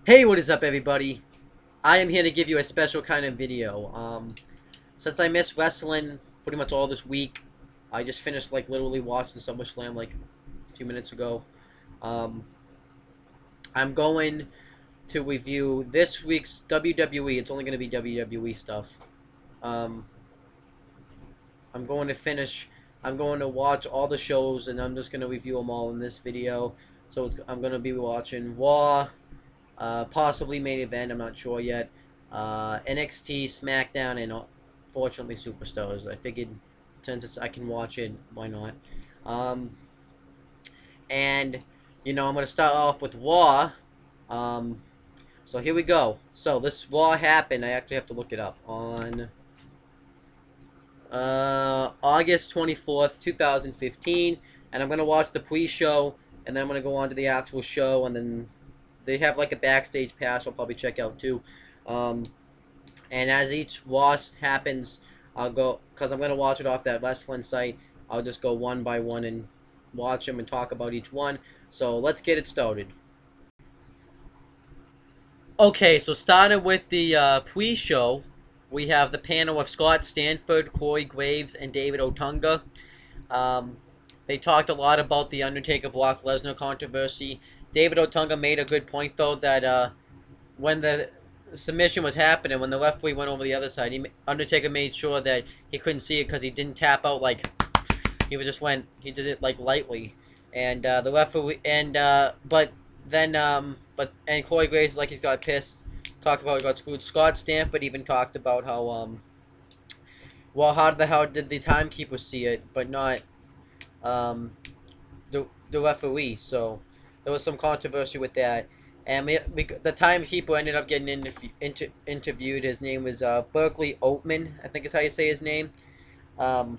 Hey, what is up, everybody? I am here to give you a special kind of video. Since I missed wrestling pretty much all this week, I just finished, like, literally watching SummerSlam, like, a few minutes ago. I'm going to review this week's WWE. It's only going to be WWE stuff. I'm going to finish. I'm going to watch all the shows, and I'm just going to review them all in this video. So I'm going to be watching Raw, possibly main event, I'm not sure yet. NXT, SmackDown, and fortunately Superstars. I figured since I can watch it, why not? And I'm gonna start off with Raw. So here we go. So this Raw happened. I actually have to look it up on August 24th, 2015, and I'm gonna watch the pre-show, and then I'm gonna go on to the actual show, and then they have like a backstage pass I'll probably check out too. And as each Raw happens, I'll go, because I'm going to watch it off that wrestling site, I'll just go one by one and watch them and talk about each one. So let's get it started. Okay, so starting with the pre-show, we have the panel of Scott Stanford, Corey Graves, and David Otunga. They talked a lot about the Undertaker Brock Lesnar controversy. David Otunga made a good point, though, that when the submission was happening, when the referee went over the other side, Undertaker made sure that he couldn't see it because he didn't tap out, like, he did it, like, lightly. And the referee, and Corey Graves, like, he got pissed, talked about he got screwed. Scott Stanford even talked about how, well, how the hell did the timekeeper see it, but not, the referee, so there was some controversy with that. And the timekeeper ended up getting interviewed. His name was Berkeley Oatman, I think is how you say his name. And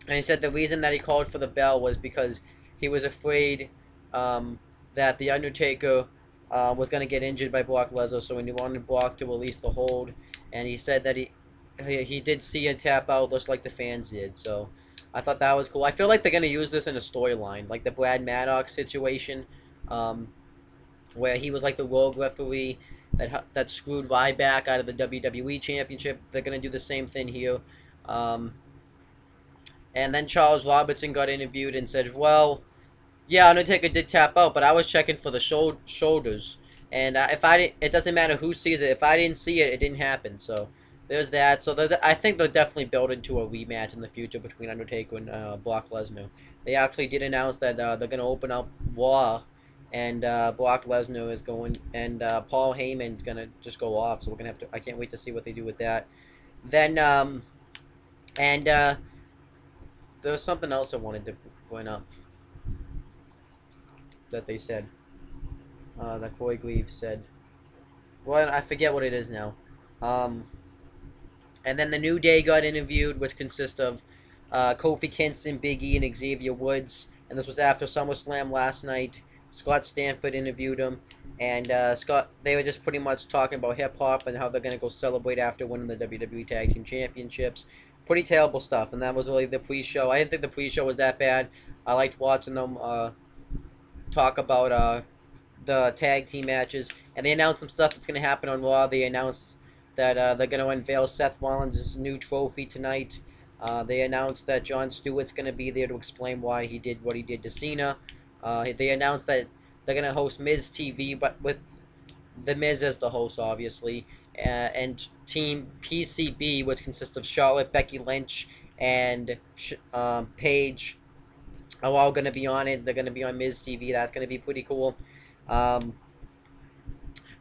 he said the reason that he called for the bell was because he was afraid that the Undertaker was going to get injured by Brock Lesnar, so he wanted Brock to release the hold. And he said that he did see a tap out just like the fans did. So I thought that was cool. I feel like they're going to use this in a storyline, like the Brad Maddox situation, where he was like the rogue referee that screwed Ryback out of the WWE Championship. They're going to do the same thing here. And then Charles Robertson got interviewed and said, well, yeah, Undertaker did tap out, but I was checking for the shoulders. And it doesn't matter who sees it. If I didn't see it, it didn't happen. So there's that. So I think they'll definitely build into a rematch in the future between Undertaker and Brock Lesnar. They actually did announce that they're going to open up Raw, and Brock Lesnar is going, and Paul Heyman's going to just go off. So we're going to have to, I can't wait to see what they do with that. Then, there was something else I wanted to point up that they said, that Corey Graves said. Well, I forget what it is now. And then the New Day got interviewed, which consists of Kofi Kingston, Big E, and Xavier Woods. And this was after SummerSlam last night. Scott Stanford interviewed him. And they were just pretty much talking about hip-hop and how they're going to go celebrate after winning the WWE Tag Team Championships. Pretty terrible stuff. And that was really the pre-show. I didn't think the pre-show was that bad. I liked watching them talk about the tag team matches. And they announced some stuff that's going to happen on Raw. They announced that they're going to unveil Seth Rollins' new trophy tonight. They announced that Jon Stewart's going to be there to explain why he did what he did to Cena. They announced that they're going to host Miz TV, but with the Miz as the host, obviously. And Team PCB, which consists of Charlotte, Becky Lynch, and Paige, are all going to be on it. They're going to be on Miz TV. That's going to be pretty cool.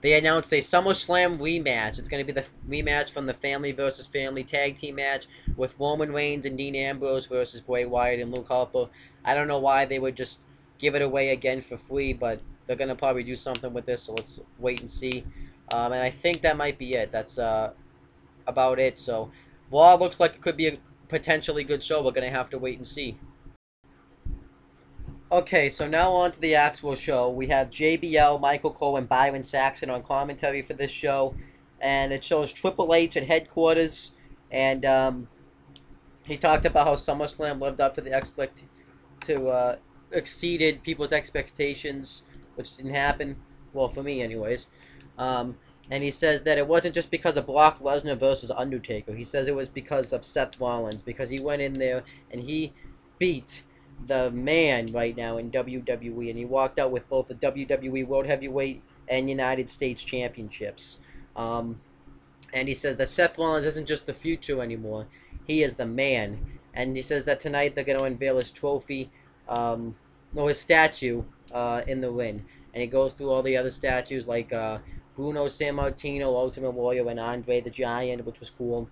They announced a SummerSlam rematch. It's going to be the rematch from the Family vs. Family tag team match with Roman Reigns and Dean Ambrose versus Bray Wyatt and Luke Harper. I don't know why they would just give it away again for free, but they're going to probably do something with this, so let's wait and see. And I think that might be it. That's about it. So Raw looks like it could be a potentially good show. We're going to have to wait and see. Okay, so now on to the actual show. We have JBL, Michael Cole, and Byron Saxton on commentary for this show. And it shows Triple H at headquarters. And he talked about how SummerSlam lived up to the exceeded people's expectations, which didn't happen. Well, for me anyways. And he says that it wasn't just because of Brock Lesnar versus Undertaker. He says it was because of Seth Rollins, because he went in there and he beat the man right now in WWE, and he walked out with both the WWE World Heavyweight and United States Championships. And he says that Seth Rollins isn't just the future anymore. He is the man. And he says that tonight they're going to unveil his trophy, his statue in the ring. And he goes through all the other statues like Bruno Sammartino, Ultimate Warrior, and Andre the Giant, which was cool.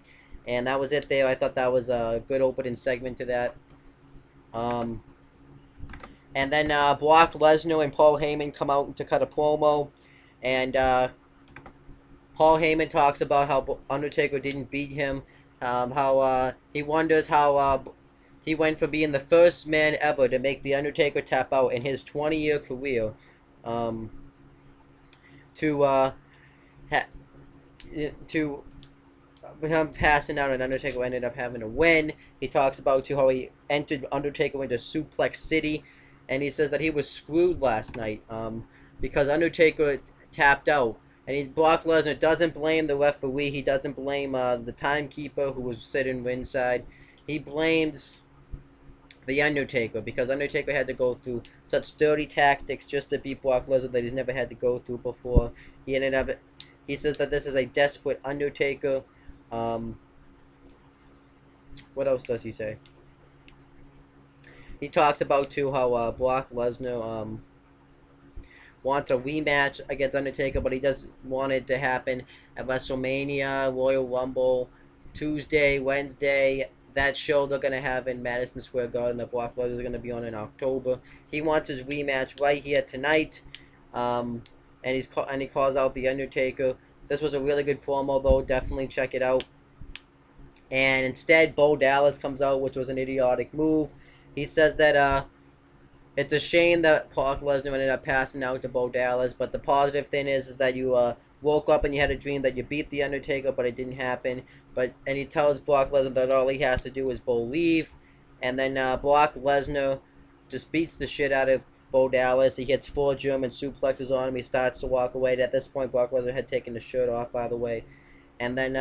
And that was it there. I thought that was a good opening segment to that. And then Brock Lesnar and Paul Heyman come out to cut a promo. And Paul Heyman talks about how Undertaker didn't beat him. How he wonders how he went from being the first man ever to make The Undertaker tap out in his 20-year career to him passing out, and Undertaker ended up having a win. He talks about how he entered Undertaker into Suplex City, and he says that he was screwed last night because Undertaker tapped out. And Brock Lesnar doesn't blame the referee. He doesn't blame the timekeeper who was sitting ringside. He blames The Undertaker because Undertaker had to go through such dirty tactics just to beat Brock Lesnar that he's never had to go through before. He says that this is a desperate Undertaker. What else does he say? He talks about too how Brock Lesnar wants a rematch against Undertaker, but he doesn't want it to happen at WrestleMania, Royal Rumble, Tuesday, Wednesday. That show they're going to have in Madison Square Garden that Brock Lesnar is going to be on in October. He wants his rematch right here tonight, and he calls out The Undertaker. This was a really good promo, though. Definitely check it out. And instead, Bo Dallas comes out, which was an idiotic move. He says that it's a shame that Brock Lesnar ended up passing out to Bo Dallas, but the positive thing is that you woke up and you had a dream that you beat The Undertaker, but it didn't happen. And he tells Brock Lesnar that all he has to do is believe. And then Brock Lesnar just beats the shit out of Bo Dallas. He hits 4 German suplexes on him. He starts to walk away. At this point, Brock Lesnar had taken the shirt off, by the way. And then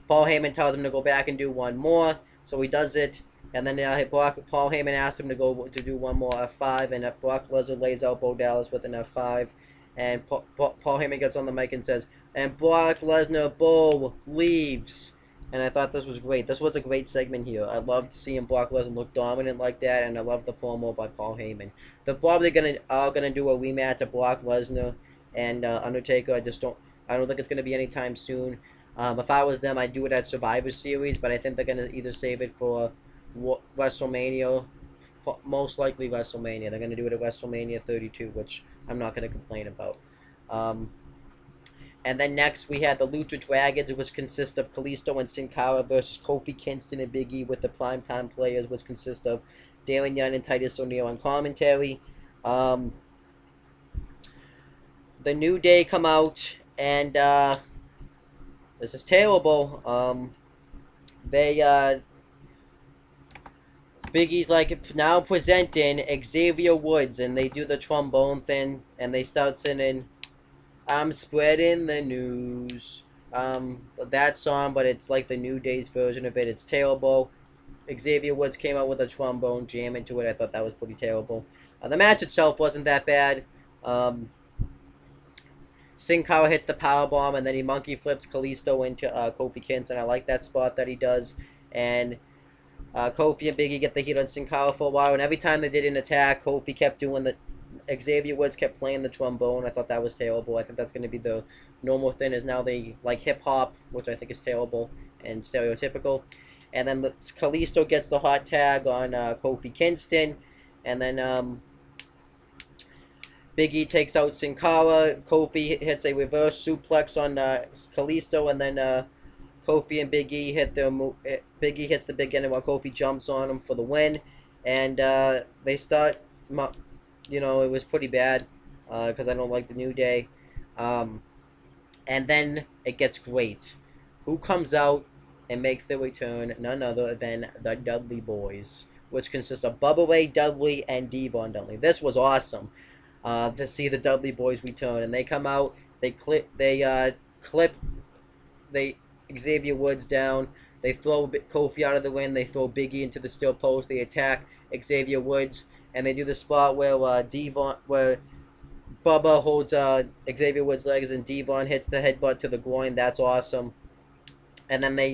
Paul Heyman tells him to go back and do one more. So he does it. And then Paul Heyman asks him to do one more F5, and Brock Lesnar lays out Bo Dallas with an F5. And Paul Heyman gets on the mic and says, and Brock Lesnar, Bo leaves. And I thought this was great. This was a great segment here. I loved seeing Brock Lesnar look dominant like that, and I loved the promo by Paul Heyman. They're probably gonna do a rematch of Brock Lesnar and Undertaker. I don't think it's gonna be anytime soon. If I was them, I'd do it at Survivor Series, but I think they're gonna either save it for WrestleMania, most likely WrestleMania. They're going to do it at WrestleMania 32, which I'm not going to complain about. And then next we had the Lucha Dragons, which consist of Kalisto and Sin Cara versus Kofi Kingston and Big E, with the primetime players, which consist of Darren Young and Titus O'Neil on commentary. The New Day come out, and this is terrible. Big E's like now presenting Xavier Woods, and they do the trombone thing, and they start singing I'm spreading the news. That song, but it's like the New Day's version of it. It's terrible. Xavier Woods came out with a trombone jam into it. I thought that was pretty terrible. The match itself wasn't that bad. Sin Cara hits the powerbomb, and then he monkey flips Kalisto into Kofi Kingston. I like that spot that he does. And Kofi and Big E get the heat on Sin Cara for a while, and every time they did an attack, Kofi kept doing the... Xavier Woods kept playing the trombone. I thought that was terrible. I think that's going to be the normal thing, is now they like hip-hop, which I think is terrible and stereotypical. And then Kalisto gets the hot tag on Kofi Kingston, and then Big E takes out Sin Cara. Kofi hits a reverse suplex on Kalisto, and then Kofi and Big E hit their Big E hits the big end while Kofi jumps on him for the win, and they start. You know, it was pretty bad because I don't like the New Day. And then it gets great. Who comes out and makes their return? None other than the Dudley Boyz, which consists of Bubba Ray Dudley and Devon Dudley. This was awesome to see the Dudley Boyz return. And they come out They clip they Xavier Woods down. They throw Kofi out of the ring. They throw Biggie into the steel post. They attack Xavier Woods, and they do the spot where Bubba holds Xavier Woods' legs, and Devon hits the headbutt to the groin. That's awesome. And then they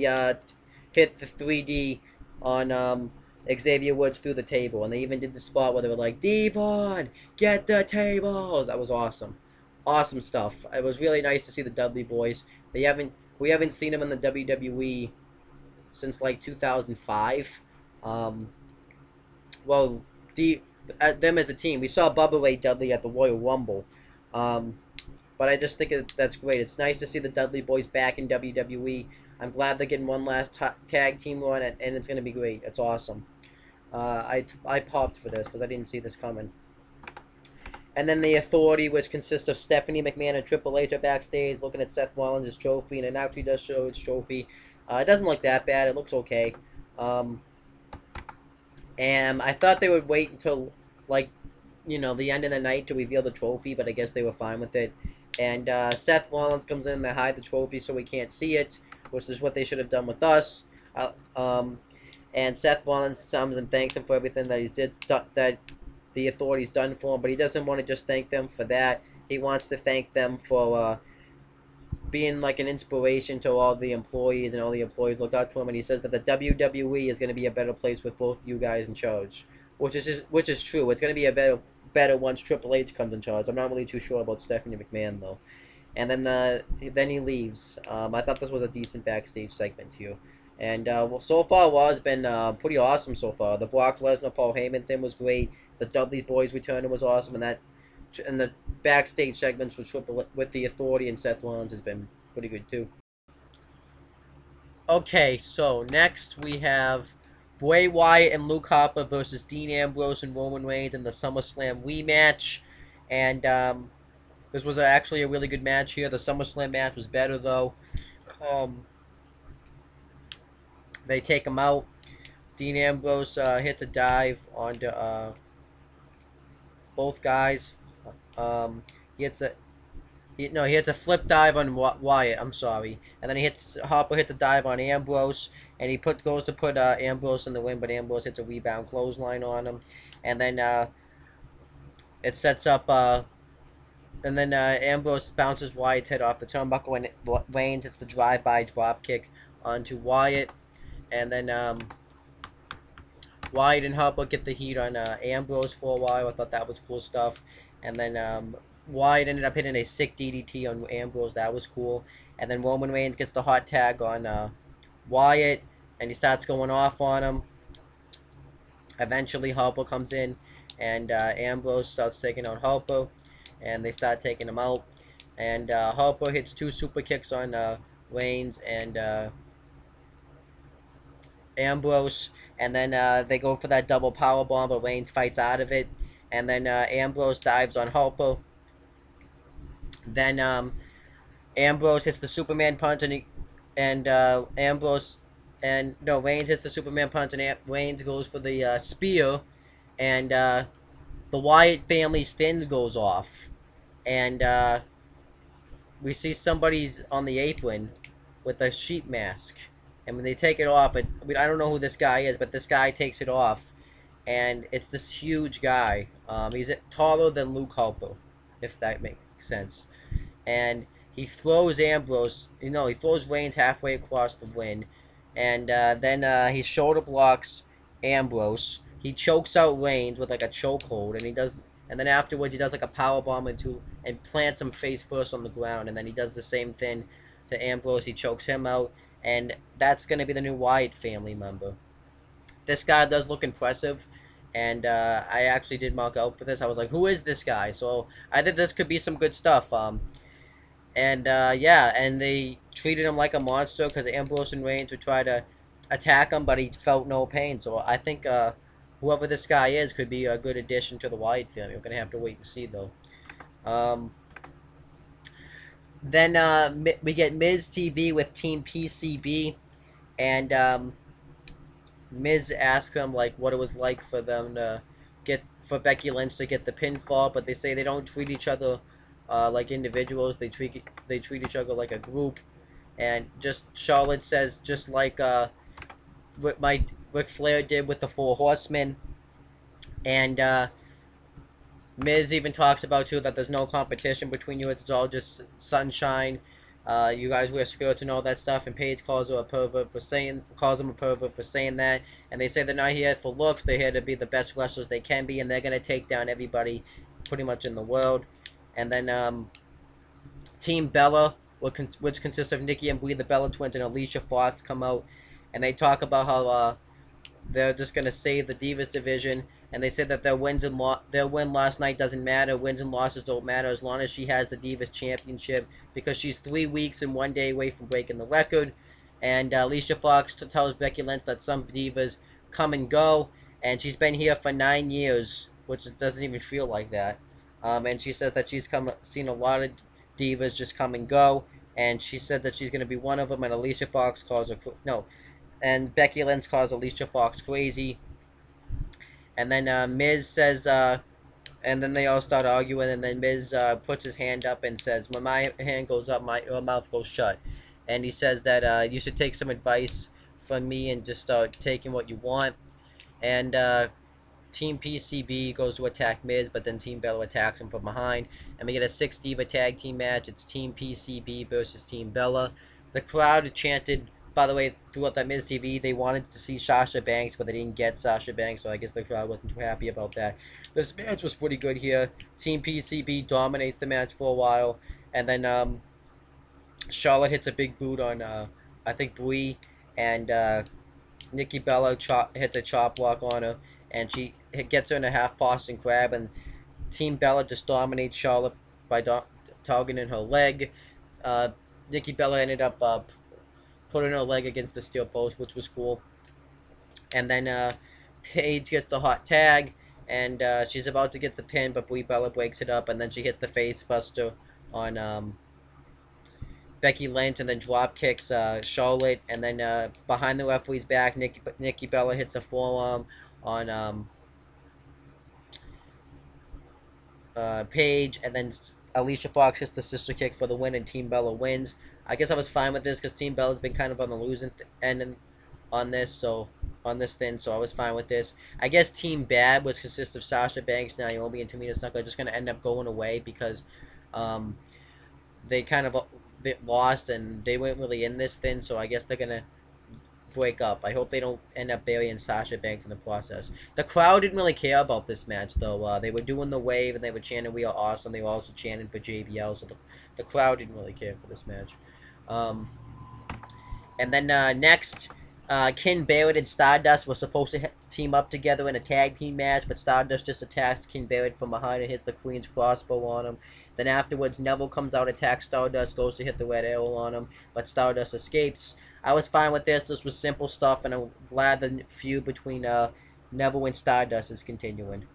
hit the 3D on Xavier Woods through the table, and they even did the spot where they were like, "Devon, get the tables." That was awesome, awesome stuff. It was really nice to see the Dudley Boyz. We haven't seen them in the WWE since like 2005. Well, them as a team, we saw Bubba Ray Dudley at the Royal Rumble. But I just think that's great. It's nice to see the Dudley Boyz back in WWE. I'm glad they're getting one last tag team run, and it's going to be great. It's awesome. I popped for this because I didn't see this coming. And then the Authority, which consists of Stephanie McMahon and Triple H, are backstage looking at Seth Rollins' trophy, and it actually does show its trophy. It doesn't look that bad. It looks okay. And I thought they would wait until, like, you know, the end of the night to reveal the trophy, but I guess they were fine with it. And Seth Rollins comes in, they hide the trophy so we can't see it, which is what they should have done with us. And Seth Rollins comes and thanks him for everything that the Authority's done for him, but he doesn't want to just thank them for that. He wants to thank them for being like an inspiration to all the employees, and all the employees look up to him. And he says that the WWE is going to be a better place with both you guys in charge, which is true. It's going to be a better once Triple H comes in charge. I'm not really too sure about Stephanie McMahon though. And then he leaves. I thought this was a decent backstage segment here. And well, so far, Raw has been pretty awesome so far. The Brock Lesnar Paul Heyman thing was great. The Dudley Boyz returning was awesome, and the backstage segments with the Authority and Seth Rollins has been pretty good too. Okay, so next we have Bray Wyatt and Luke Harper versus Dean Ambrose and Roman Reigns in the SummerSlam rematch. And this was actually a really good match here. The SummerSlam match was better though. They take him out. Dean Ambrose hits a dive onto both guys. He hits a flip dive on Wyatt. I'm sorry, and then Harper hits a dive on Ambrose, and he goes to put Ambrose in the win, but Ambrose hits a rebound clothesline on him, and then it sets up. And then Ambrose bounces Wyatt's head off the turnbuckle, and Reigns hits the drive-by drop kick onto Wyatt. And then Wyatt and Harper get the heat on Ambrose for a while. I thought that was cool stuff. And then Wyatt ended up hitting a sick DDT on Ambrose. That was cool. And then Roman Reigns gets the hot tag on Wyatt, and he starts going off on him. Eventually, Harper comes in, and Ambrose starts taking out Harper, and they start taking him out. And Harper hits 2 super kicks on Reigns and Ambrose, and then they go for that double power bomb, but Reigns fights out of it, and then Ambrose dives on Harper. Then Ambrose hits the Superman punch, and Reigns hits the Superman punch, and Reigns goes for the spear, and the Wyatt family's thing goes off, and we see somebody's on the apron with a sheep mask. And when they take it off, I don't know who this guy is, but this guy takes it off. And it's this huge guy. He's taller than Luke Harper, if that makes sense. And he throws he throws Reigns halfway across the ring. And then he shoulder blocks Ambrose. He chokes out Reigns with like a chokehold. And then afterwards he does like a powerbomb and plants him face first on the ground. And then he does the same thing to Ambrose. He chokes him out. And that's going to be the new Wyatt family member. This guy does look impressive. And I actually did mark out for this. I was like, who is this guy? So I think this could be some good stuff. Yeah, and they treated him like a monster because Ambrose and Reigns would try to attack him, but he felt no pain. So I think whoever this guy is could be a good addition to the Wyatt family. We're going to have to wait and see, though. Then we get Miz TV with Team PCB, and Miz asks them like what it was like for them to for Becky Lynch to get the pinfall, but they say they don't treat each other like individuals. They treat each other like a group. And just Charlotte says, just like what Ric Flair did with the Four Horsemen. And Miz even talks about too that there's no competition between you. It's all just sunshine. You guys wear skirts and all that stuff. And Paige calls him a pervert for saying that. And they say they're not here for looks. They're here to be the best wrestlers they can be, and they're gonna take down everybody, pretty much in the world. And then Team Bella, which consists of Nikki and Brie, the Bella Twins, and Alicia Fox, come out, and they talk about how they're just gonna save the Divas division. And they said that their win last night doesn't matter. Wins and losses don't matter as long as she has the Divas Championship, because she's 3 weeks and 1 day away from breaking the record. And Alicia Fox tells Becky Lynch that some divas come and go, and she's been here for 9 years, which doesn't even feel like that. And she says that she's seen a lot of divas just come and go, and she said that she's going to be one of them. And Alicia Fox calls her and Becky Lynch calls Alicia Fox crazy. And then Miz says, and then they all start arguing, and then Miz puts his hand up and says, when my hand goes up, your mouth goes shut. And he says that you should take some advice from me and just start taking what you want. And Team PCB goes to attack Miz, but then Team Bella attacks him from behind. And we get a 6-diva tag team match. It's Team PCB versus Team Bella. The crowd chanted, by the way, throughout that Miz TV, they wanted to see Sasha Banks, but they didn't get Sasha Banks, so I guess the crowd wasn't too happy about that. This match was pretty good here. Team PCB dominates the match for a while, and then Charlotte hits a big boot on, I think, Brie, and Nikki Bella hits a chop block on her, and she gets her in a half Boston Crab, and Team Bella just dominates Charlotte by targeting her leg. Nikki Bella ended up putting her leg against the steel post, which was cool. And then Paige gets the hot tag, and she's about to get the pin, but Brie Bella breaks it up, and then she hits the face buster on Becky Lynch, and then drop kicks Charlotte, and then behind the referee's back, Nikki Bella hits a forearm on Paige, and then Alicia Fox hits the sister kick for the win, and Team Bella wins. I guess I was fine with this because Team Bella's been kind of on the losing end on this thing, so I was fine with this. I guess Team Bad, which consists of Sasha Banks, Naomi, and Tamina Snuka, are just going to end up going away because they kind of lost and they weren't really in this thing, so I guess they're going to break up. I hope they don't end up burying Sasha Banks in the process. The crowd didn't really care about this match, though. They were doing the wave, and they were chanting, "We are awesome." They were also chanting for JBL, so the crowd didn't really care for this match. And then next, Ken Barrett and Stardust were supposed to team up together in a tag team match, but Stardust just attacks Ken Barrett from behind and hits the Queen's crossbow on him. Then afterwards, Neville comes out, attacks Stardust, goes to hit the red arrow on him, but Stardust escapes. I was fine with this. This was simple stuff, and I'm glad the feud between Neville and Stardust is continuing.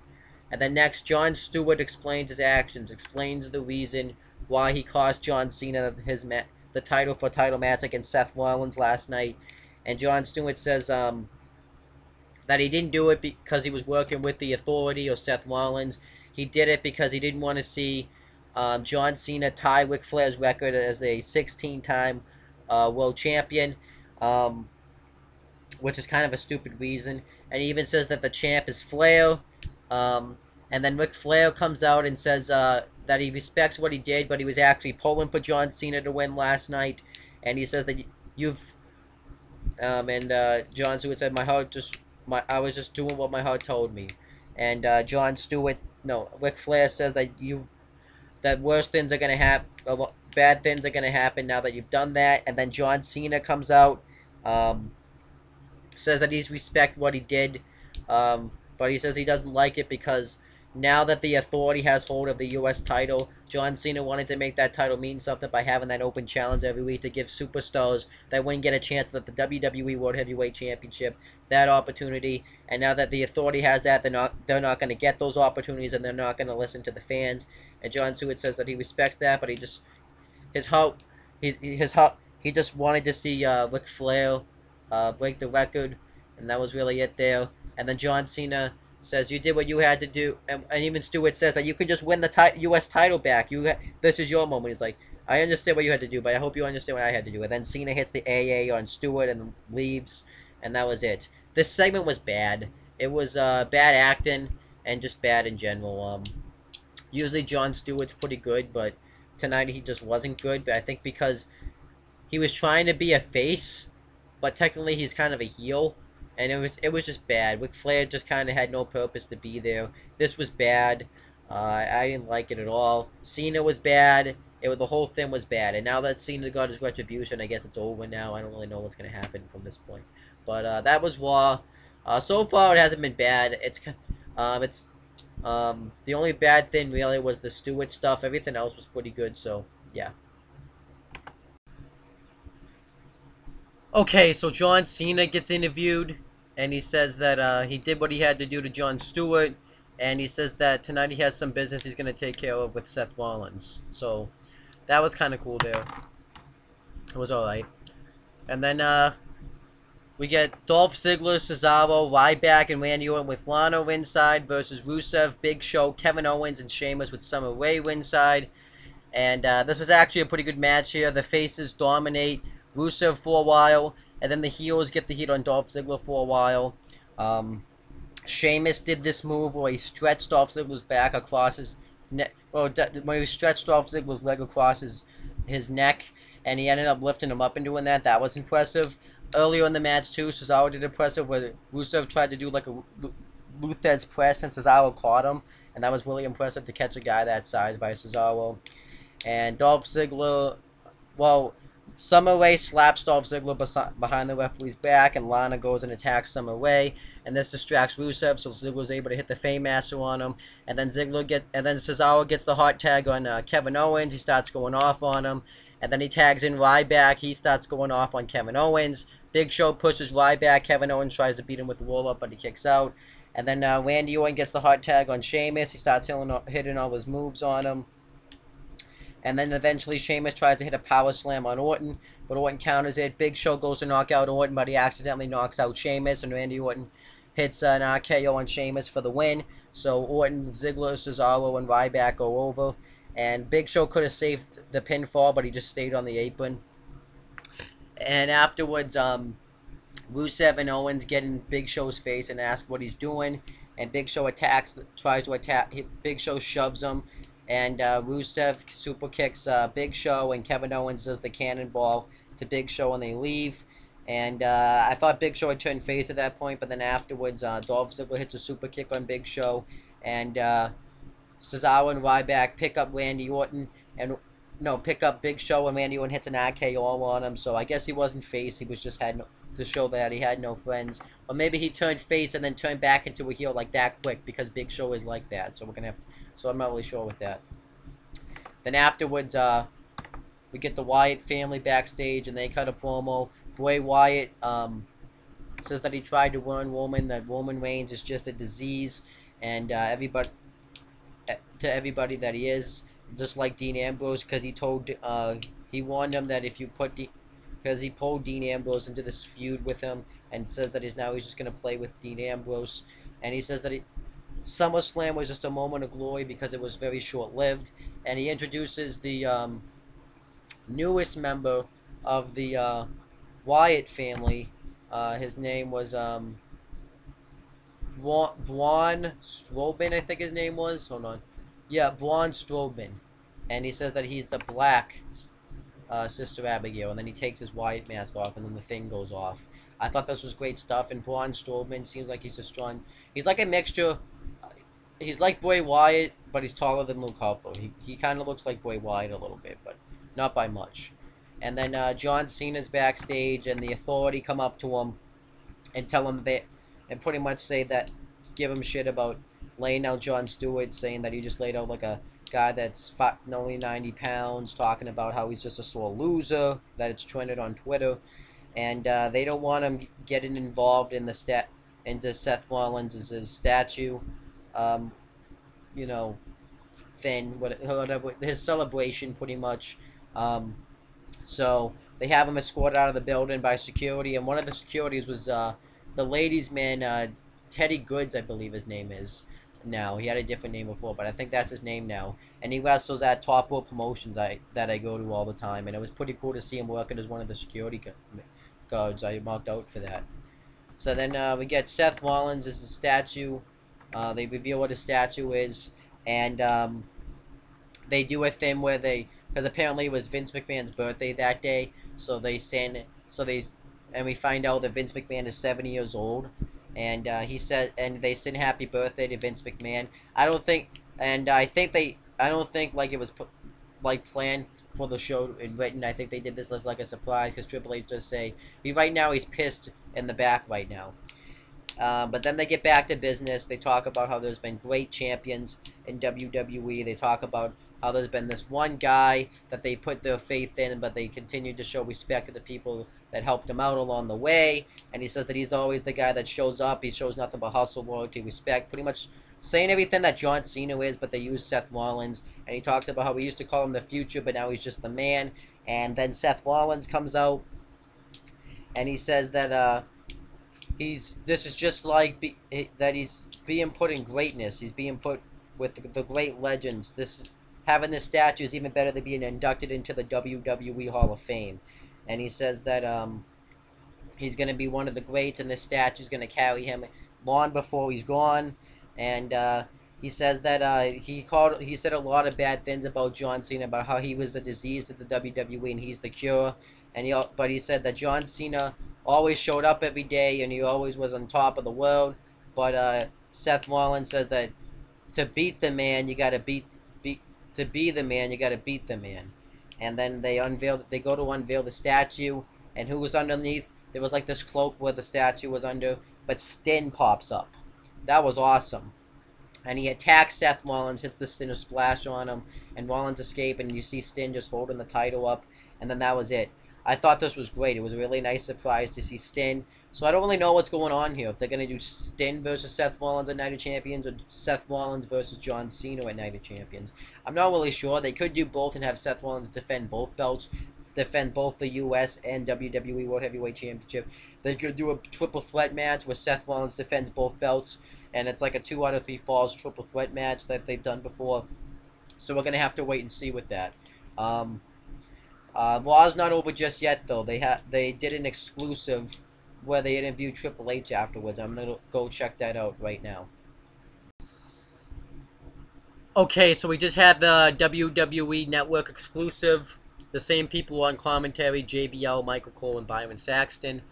And then next, Jon Stewart explains his actions, explains the reason why he cost John Cena the title match against Seth Rollins last night. And Jon Stewart says that he didn't do it because he was working with the Authority or Seth Rollins. He did it because he didn't want to see John Cena tie Ric Flair's record as a 16-time world champion, which is kind of a stupid reason. And he even says that the champ is Flair. And then Ric Flair comes out and says that he respects what he did, but he was actually pulling for John Cena to win last night. And he says that Jon Stewart said, I was just doing what my heart told me. And Ric Flair says that worse things are gonna happen, bad things are gonna happen now that you've done that. And then John Cena comes out, says that he's respect what he did, but he says he doesn't like it because now that the Authority has hold of the U.S. title, John Cena wanted to make that title mean something by having that open challenge every week to give superstars that wouldn't get a chance at the WWE World Heavyweight Championship that opportunity. And now that the Authority has that, they're not going to get those opportunities, and they're not going to listen to the fans. And Jon Stewart says that he respects that, but he just wanted to see Ric Flair break the record, and that was really it there. And then John Cena says you did what you had to do, and even Stewart says that you can just win the U.S. title back. This is your moment. He's like, I understand what you had to do, but I hope you understand what I had to do. And then Cena hits the AA on Stewart and leaves, and that was it. This segment was bad. It was bad acting and just bad in general. Usually Jon Stewart's pretty good, but tonight he just wasn't good. But I think because he was trying to be a face, but technically he's kind of a heel, and it was just bad. Ric Flair just kind of had no purpose to be there. This was bad. I didn't like it at all. Cena was bad. The whole thing was bad. And now that Cena got his retribution, I guess it's over now. I don't really know what's going to happen from this point. But that was Raw. So far, it hasn't been bad. The only bad thing really was the Stewart stuff. Everything else was pretty good. So yeah. Okay, so John Cena gets interviewed, and he says that he did what he had to do to Jon Stewart, and he says that tonight he has some business he's going to take care of with Seth Rollins. So that was kind of cool there. It was alright. And then we get Dolph Ziggler, Cesaro, Ryback, and Randy Orton with Lana ringside versus Rusev, Big Show, Kevin Owens, and Sheamus with Summer Rae ringside. And this was actually a pretty good match here. The faces dominate Rusev for a while, and then the heels get the heat on Dolph Ziggler for a while. Sheamus did this move where he stretched Dolph Ziggler's back across his neck. Well, when he stretched Dolph Ziggler's leg across his neck, and he ended up lifting him up and doing that. That was impressive. Earlier in the match, too, Cesaro did impressive where Rusev tried to do like a Luthez press, and Cesaro caught him. And that was really impressive to catch a guy that size by Cesaro. And Dolph Ziggler, well, Summer Rae slaps Dolph Ziggler behind the referee's back, and Lana goes and attacks Summer Rae, and this distracts Rusev, so Ziggler's able to hit the Fameasser on him, and then Cesaro gets the hot tag on Kevin Owens. He starts going off on him, and then he tags in Ryback. He starts going off on Kevin Owens. Big Show pushes Ryback. Kevin Owens tries to beat him with the roll-up, but he kicks out. And then Randy Orton gets the hot tag on Sheamus. He starts hitting all his moves on him. And then eventually Sheamus tries to hit a power slam on Orton, but Orton counters it. Big Show goes to knock out Orton, but he accidentally knocks out Sheamus, and Randy Orton hits an RKO on Sheamus for the win. So Orton, Ziggler, Cesaro, and Ryback go over. And Big Show could have saved the pinfall, but he just stayed on the apron. And afterwards, Rusev and Owens get in Big Show's face and ask what he's doing. And Big Show tries to attack. Big Show shoves him. And Rusev super kicks Big Show, and Kevin Owens does the cannonball to Big Show, and they leave. And I thought Big Show had turned face at that point, but then afterwards, Dolph Ziggler hits a super kick on Big Show, and Cesaro and Ryback pick up Randy Orton, pick up Big Show, and Randy Orton hits an RKO on him. So I guess he wasn't face; he was just to show that he had no friends, or maybe he turned face and then turned back into a heel like that quick because Big Show is like that. So So I'm not really sure with that. Then afterwards, we get the Wyatt family backstage, and they cut a promo. Bray Wyatt says that he tried to warn Roman that Roman Reigns is just a disease, and everybody that he is, just like Dean Ambrose, because he warned him that if you because he pulled Dean Ambrose into this feud with him, and says that he's just going to play with Dean Ambrose, and he says that SummerSlam was just a moment of glory because it was very short-lived, and he introduces the newest member of the Wyatt family. His name was Braun Strowman, I think his name was. Hold on. Yeah, Braun Strowman. And he says that he's the black Sister Abigail, and then he takes his Wyatt mask off, and then the thing goes off. I thought this was great stuff, and Braun Strowman seems like he's like a mixture. He's like Bray Wyatt, but he's taller than Luke Harper. He kind of looks like Bray Wyatt a little bit, but not by much. And then John Cena's backstage, and the Authority come up to him and tell him and pretty much give him shit about laying out Jon Stewart, saying that he just laid out like a guy that's only 90 pounds, talking about how he's just a sore loser, that it's trended on Twitter, and they don't want him getting involved in into Seth Rollins' statue, thing, whatever, his celebration, pretty much. So they have him escorted out of the building by security, and one of the securities was the ladies' man, Teddy Goods, I believe his name is now. He had a different name before, but I think that's his name now. And he wrestles at Top Rope Promotions that I go to all the time, and it was pretty cool to see him working as one of the security guards. I marked out for that. So then we get Seth Rollins as a statue. They reveal what a statue is, and they do a thing where because apparently it was Vince McMahon's birthday that day, so they send, and we find out that Vince McMahon is 70 years old, and they sing happy birthday to Vince McMahon. I don't think like it was planned for the show and written. I think they did this as like a surprise, because Triple H just say right now he's pissed in the back right now. But then they get back to business. They talk about how there's been great champions in WWE. They talk about how there's been this one guy that they put their faith in, but they continue to show respect to the people that helped him out along the way. And he says that he's always the guy that shows up. He shows nothing but hustle, loyalty, respect. Pretty much saying everything that John Cena is, but they use Seth Rollins. And he talks about how we used to call him the future, but now he's just the man. And then Seth Rollins comes out, and he says that this is just like that he's being put in greatness. He's being put with the great legends. Having this statue is even better than being inducted into the WWE Hall of Fame. And he says that he's going to be one of the greats, and this statue is going to carry him long before he's gone. And he says that he said a lot of bad things about John Cena, about how he was a disease to the WWE and he's the cure. But he said that John Cena always showed up every day and he always was on top of the world. But Seth Rollins says that to beat the man, you got to to be the man, you got to beat the man. And then they go to unveil the statue, and who was underneath? There was like this cloak where the statue was under, but Sting pops up. That was awesome. And he attacks Seth Rollins, hits the Stinger splash on him, and Rollins escape, and you see Sting just holding the title up, and then that was it. I thought this was great. It was a really nice surprise to see Sting. So I don't really know what's going on here. If they're going to do Sting versus Seth Rollins at Night of Champions, or Seth Rollins versus John Cena at Night of Champions. I'm not really sure. They could do both and have Seth Rollins defend both belts, defend both the US and WWE World Heavyweight Championship. They could do a triple threat match where Seth Rollins defends both belts, and it's like a 2 out of 3 falls triple threat match that they've done before. So we're going to have to wait and see with that. Raw's not over just yet, though. They did an exclusive where they interviewed Triple H afterwards. I'm going to go check that out right now. Okay, so we just had the WWE Network Exclusive. The same people on commentary, JBL, Michael Cole, and Byron Saxton.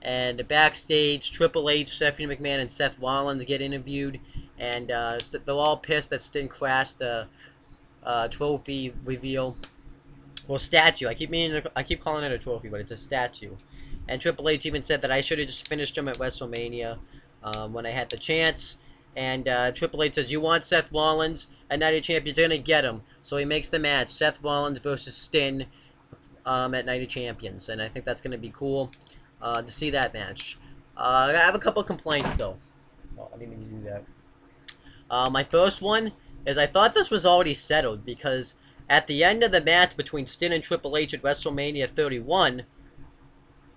And backstage, Triple H, Stephanie McMahon, and Seth Rollins get interviewed. And they're all pissed that Sting crashed the trophy reveal. Well, statue. I keep calling it a trophy, but it's a statue. And Triple H even said that I should have just finished him at WrestleMania when I had the chance. And Triple H says, you want Seth Rollins at Night of Champions, you're going to get him. So he makes the match, Seth Rollins versus Sting at Night of Champions. And I think that's going to be cool to see that match. I have a couple of complaints, though. Oh, I didn't even do that. My first one is I thought this was already settled, because at the end of the match between Sting and Triple H at WrestleMania 31,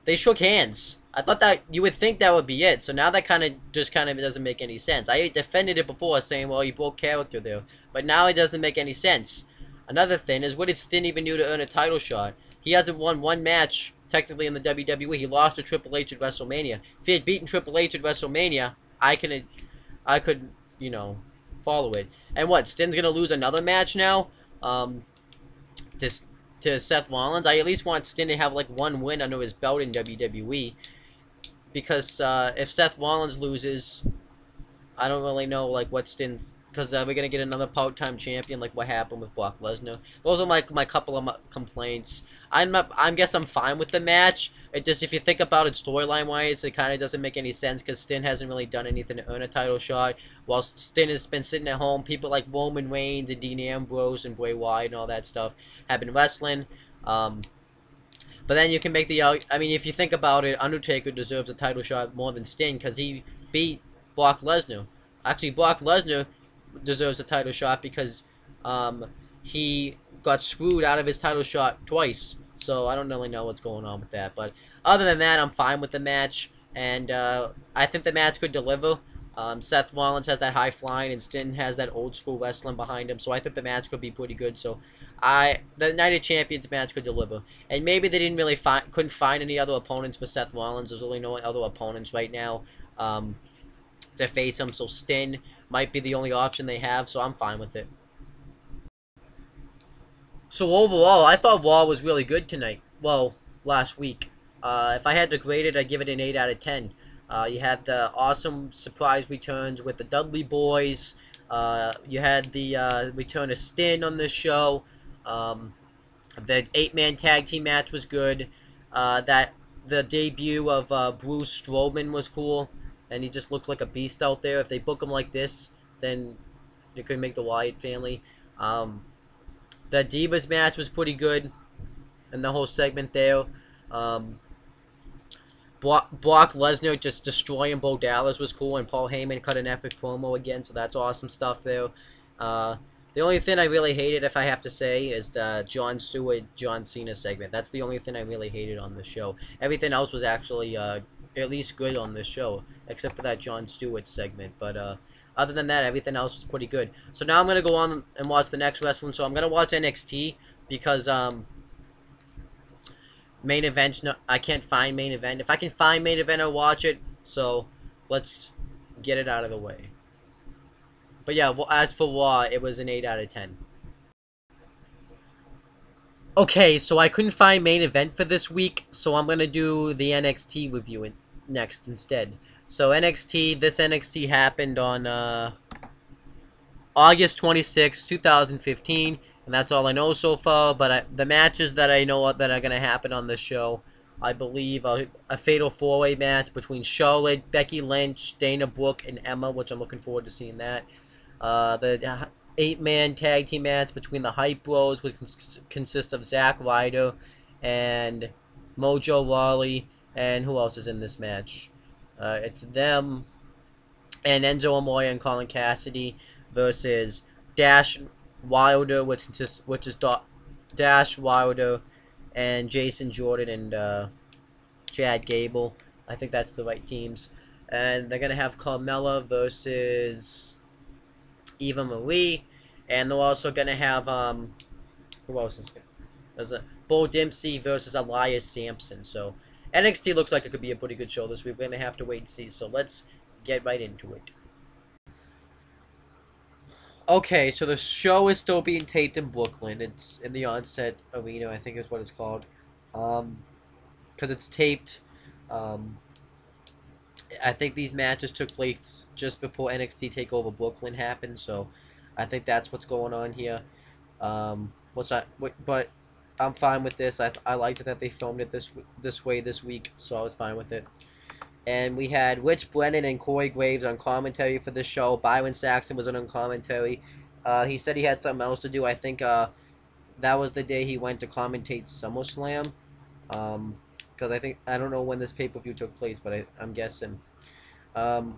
they shook hands. I thought that you would think that would be it. So now that kind of doesn't make any sense. I defended it before, saying, well, you broke character there. But now it doesn't make any sense. Another thing is, what did Sting even do to earn a title shot? He hasn't won one match, technically, in the WWE. He lost to Triple H at WrestleMania. If he had beaten Triple H at WrestleMania, I could, you know, follow it. And what, Sting's going to lose another match now? To Seth Rollins? I at least want Sting to have like one win under his belt in WWE, because if Seth Rollins loses, I don't really know like what Sting's, because we're gonna get another part-time champion like what happened with Brock Lesnar. Those are my couple of complaints. I guess I'm fine with the match. It just, if you think about it storyline wise, it kind of doesn't make any sense, because Sting hasn't really done anything to earn a title shot. While Sting has been sitting at home, people like Roman Reigns and Dean Ambrose and Bray Wyatt and all that stuff have been wrestling. But then you can make the, I mean, if you think about it, Undertaker deserves a title shot more than Sting, because he beat Brock Lesnar. Actually, Brock Lesnar deserves a title shot because he got screwed out of his title shot twice. So I don't really know what's going on with that. But other than that, I'm fine with the match. and I think the match could deliver. Seth Rollins has that high flying, and Stin has that old school wrestling behind him, so I think the match could be pretty good. So, the Night of Champions match could deliver, and maybe they didn't really couldn't find any other opponents for Seth Rollins. There's really no other opponents right now to face him, so Stin might be the only option they have. So I'm fine with it. So overall, I thought Raw was really good tonight. Well, last week. If I had to grade it, I'd give it an 8 out of 10. You had the awesome surprise returns with the Dudley Boyz. You had the return of Stin on this show. The 8-man tag team match was good. The debut of Bruce Strowman was cool, and he just looks like a beast out there. If they book him like this, then they could make the Wyatt family. The Divas match was pretty good, and the whole segment there. Brock Lesnar just destroying Bo Dallas was cool, and Paul Heyman cut an epic promo again, so that's awesome stuff there. The only thing I really hated, if I have to say, is the John Cena segment. That's the only thing I really hated on the show. Everything else was actually at least good on the show, except for that Jon Stewart segment. But other than that, everything else was pretty good. So now I'm going to go on and watch the next wrestling show. I'm going to watch NXT because main events, no, I can't find main event. If I can find main event, I'll watch it. So let's get it out of the way. But yeah, well, as for Raw, it was an 8 out of 10. Okay, so I couldn't find main event for this week, so I'm going to do the NXT review next instead. So NXT, this NXT happened on August 26, 2015, and that's all I know so far, but the matches that I know that are going to happen on this show, I believe a fatal 4-way match between Charlotte, Becky Lynch, Dana Brooke, and Emma, which I'm looking forward to seeing that. The 8-man tag team match between the Hype Bros, which consists of Zack Ryder and Mojo Rawley, and who else is in this match? It's them and Enzo Amore and Colin Cassidy versus Dash Wilder, which is Dash Wilder and Jason Jordan and Chad Gable. I think that's the right teams. And they're gonna have Carmella versus Eva Marie, and they're also gonna have who else is there's a Bo Dempsey versus Elias Sampson. So NXT looks like it could be a pretty good show this week. We're gonna have to wait and see. So let's get right into it. Okay, so the show is still being taped in Brooklyn. It's in the Onset Arena, I think is what it's called. Because it's taped. I think these matches took place just before NXT TakeOver Brooklyn happened, so I think that's what's going on here. But I'm fine with this. I liked it that they filmed it this way this week, so I was fine with it. And we had Rich Brennan and Corey Graves on commentary for this show. Byron Saxton was on commentary. He said he had something else to do. I think that was the day he went to commentate SummerSlam. Because I don't know when this pay-per-view took place, but I'm guessing. And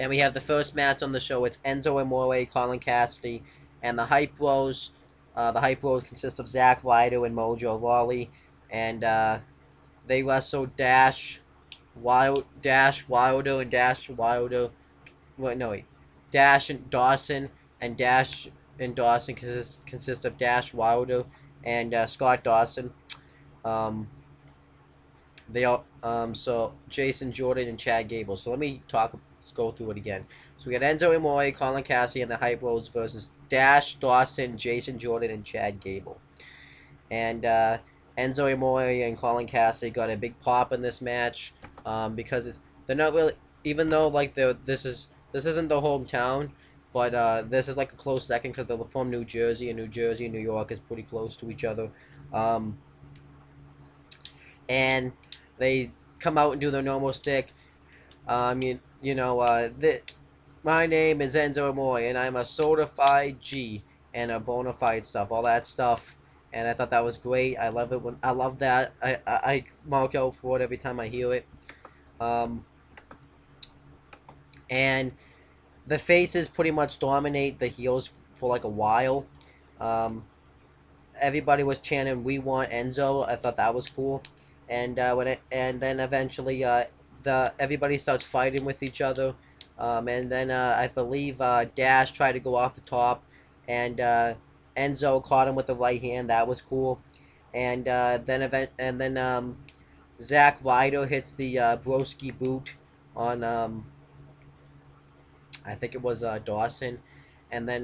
we have the first match on the show. It's Enzo Amore, Colin Cassidy, and the Hype Bros. The Hype Bros consist of Zack Ryder and Mojo Rawley, and they wrestle Dash Wilder and Dash Wilder. Wait, no, wait. Dash and Dawson, and Dash and Dawson consist of Dash Wilder and Scott Dawson. So Jason Jordan and Chad Gable. So let's go through it again. So we got Enzo Amore, Colin Cassidy, and the Hype Bros versus Dash, Dawson, Jason Jordan, and Chad Gable. And Enzo Amore and Colin Cassidy got a big pop in this match because they're not really, even though like this isn't the hometown, but this is like a close second because they're from New Jersey, and New York is pretty close to each other. And they come out and do their normal stick. My name is Enzo Amore, and I'm a certified G and a bona fide stuff, all that stuff. And I thought that was great. I love it I love that. I mark out for it every time I hear it. And the faces pretty much dominate the heels for like a while. Everybody was chanting, "We want Enzo." I thought that was cool. And then eventually everybody starts fighting with each other. And then I believe Dash tried to go off the top, and Enzo caught him with the right hand. That was cool. And then Zack Ryder hits the broski boot on I think it was Dawson, and then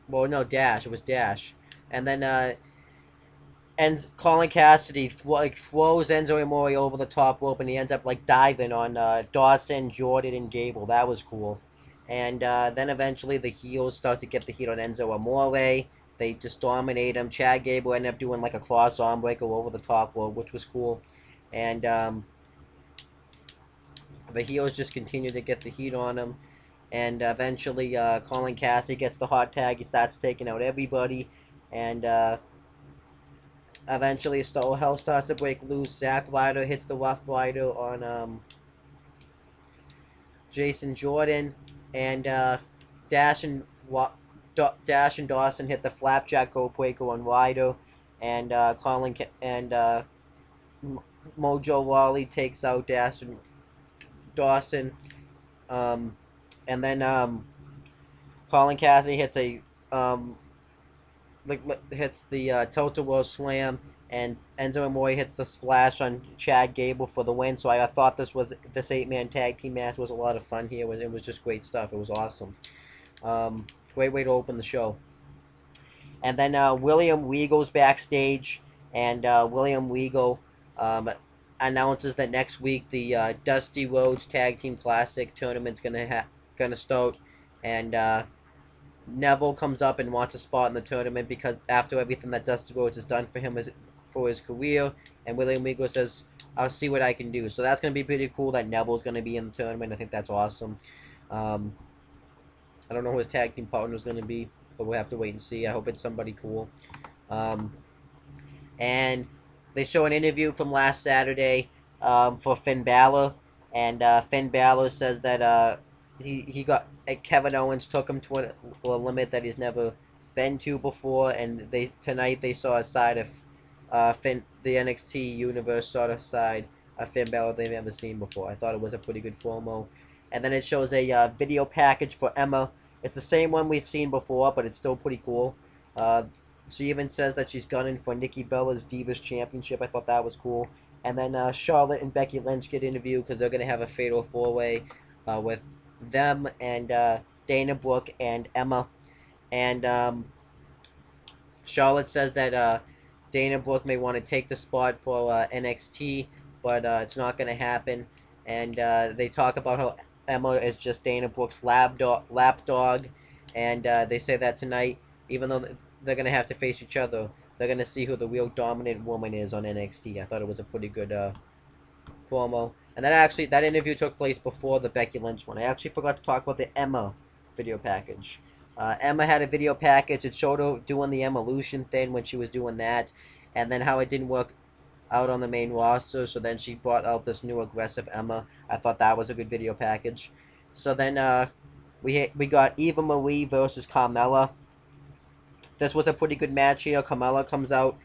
well, no, Dash. It was Dash, and then and Colin Cassidy throws Enzo Amore over the top rope, and he ends up like diving on Dawson, Jordan, and Gable. That was cool. And then eventually the heels start to get the heat on Enzo Amore. They just dominate him. Chad Gable ended up doing like a cross arm breaker over the top rope, which was cool. And the heels just continue to get the heat on him. And eventually Colin Cassidy gets the hot tag. He starts taking out everybody. And eventually hell starts to break loose. Zack Ryder hits the Rough Rider on Jason Jordan. And Dash and Dawson hit the Flapjack Codebreaker on Ryder. And Mojo Rawley takes out Dash and Dawson. And then Colin Cassidy hits a hits the tilt-a-whirl slam, and Enzo Amore hits the splash on Chad Gable for the win. So I thought this 8-man tag team match was a lot of fun here. It was just great stuff. It was awesome. Great way to open the show. And then William Regal's backstage, and William Regal announces that next week the Dusty Rhodes Tag Team Classic tournament's gonna start, and Neville comes up and wants a spot in the tournament because after everything that Dusty Rhodes has done for him for his career, and William Regal says, "I'll see what I can do." So that's gonna be pretty cool that Neville's gonna be in the tournament. I think that's awesome. I don't know who his tag team partner is gonna be, but we'll have to wait and see. I hope it's somebody cool. And they show an interview from last Saturday for Finn Balor, and Finn Balor says that Kevin Owens took him to a limit that he's never been to before, and tonight they saw a side of the NXT universe sort of side of Finn Balor they've never seen before. I thought it was a pretty good promo. And then it shows a video package for Emma. It's the same one we've seen before, but it's still pretty cool. She even says that she's gunning for Nikki Bella's Divas Championship. I thought that was cool. And then Charlotte and Becky Lynch get interviewed because they're going to have a fatal four-way with them and Dana Brooke and Emma. And Charlotte says that Dana Brooke may want to take the spot for NXT, but it's not going to happen. And they talk about how Emma is just Dana Brooke's lapdog, and they say that tonight, even though they're going to have to face each other, they're going to see who the real dominant woman is on NXT. I thought it was a pretty good promo. And that interview took place before the Becky Lynch one. I actually forgot to talk about the Emma video package. Emma had a video package. It showed her doing the Evolution thing when she was doing that, and then how it didn't work out on the main roster, so then she brought out this new aggressive Emma. I thought that was a good video package. So then we got Eva Marie versus Carmella. This was a pretty good match here. Carmella comes out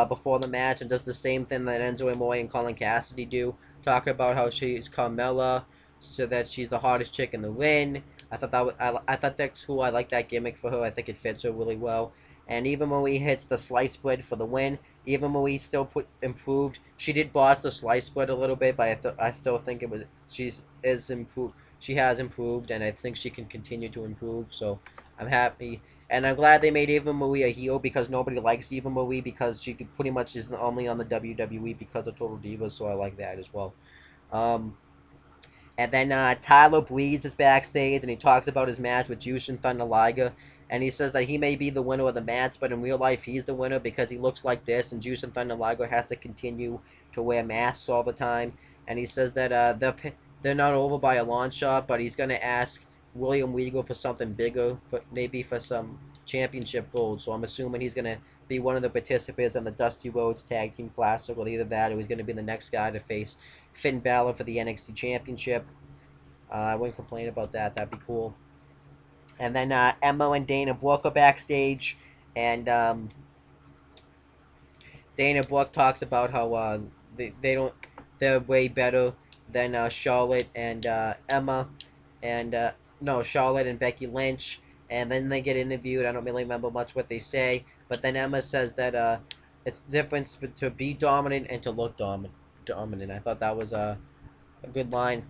before the match and does the same thing that Enzo Amore and Colin Cassidy do, talking about how she's Carmella, so that she's the hottest chick in the ring. I thought that's cool. I like that gimmick for her. I think it fits her really well. And Eva Marie hits the slice bread for the win. Eva Marie still improved. She did boss the slice bread a little bit, but I still think she has improved, and I think she can continue to improve. So I'm happy, and I'm glad they made Eva Marie a heel, because nobody likes Eva Marie because she pretty much is only on the WWE because of Total Divas. So I like that as well. And then Tyler Breeze is backstage, and he talks about his match with Jushin Thunder Liger. And he says that he may be the winner of the match, but in real life he's the winner because he looks like this, and Jushin Thunder Liger has to continue to wear masks all the time. And he says that they're not over by a long shot, but he's going to ask William Regal for something bigger, maybe for some championship gold. So I'm assuming he's going to be one of the participants on the Dusty Rhodes Tag Team Classic, or either that, or he's going to be the next guy to face Finn Balor for the NXT Championship. I wouldn't complain about that. That'd be cool. And then Emma and Dana Brooke are backstage, and Dana Brooke talks about how they're way better then Charlotte and Emma, and no, Charlotte and Becky Lynch, and then they get interviewed. I don't really remember much what they say, but then Emma says that it's the difference to be dominant and to look dominant. I thought that was a good line.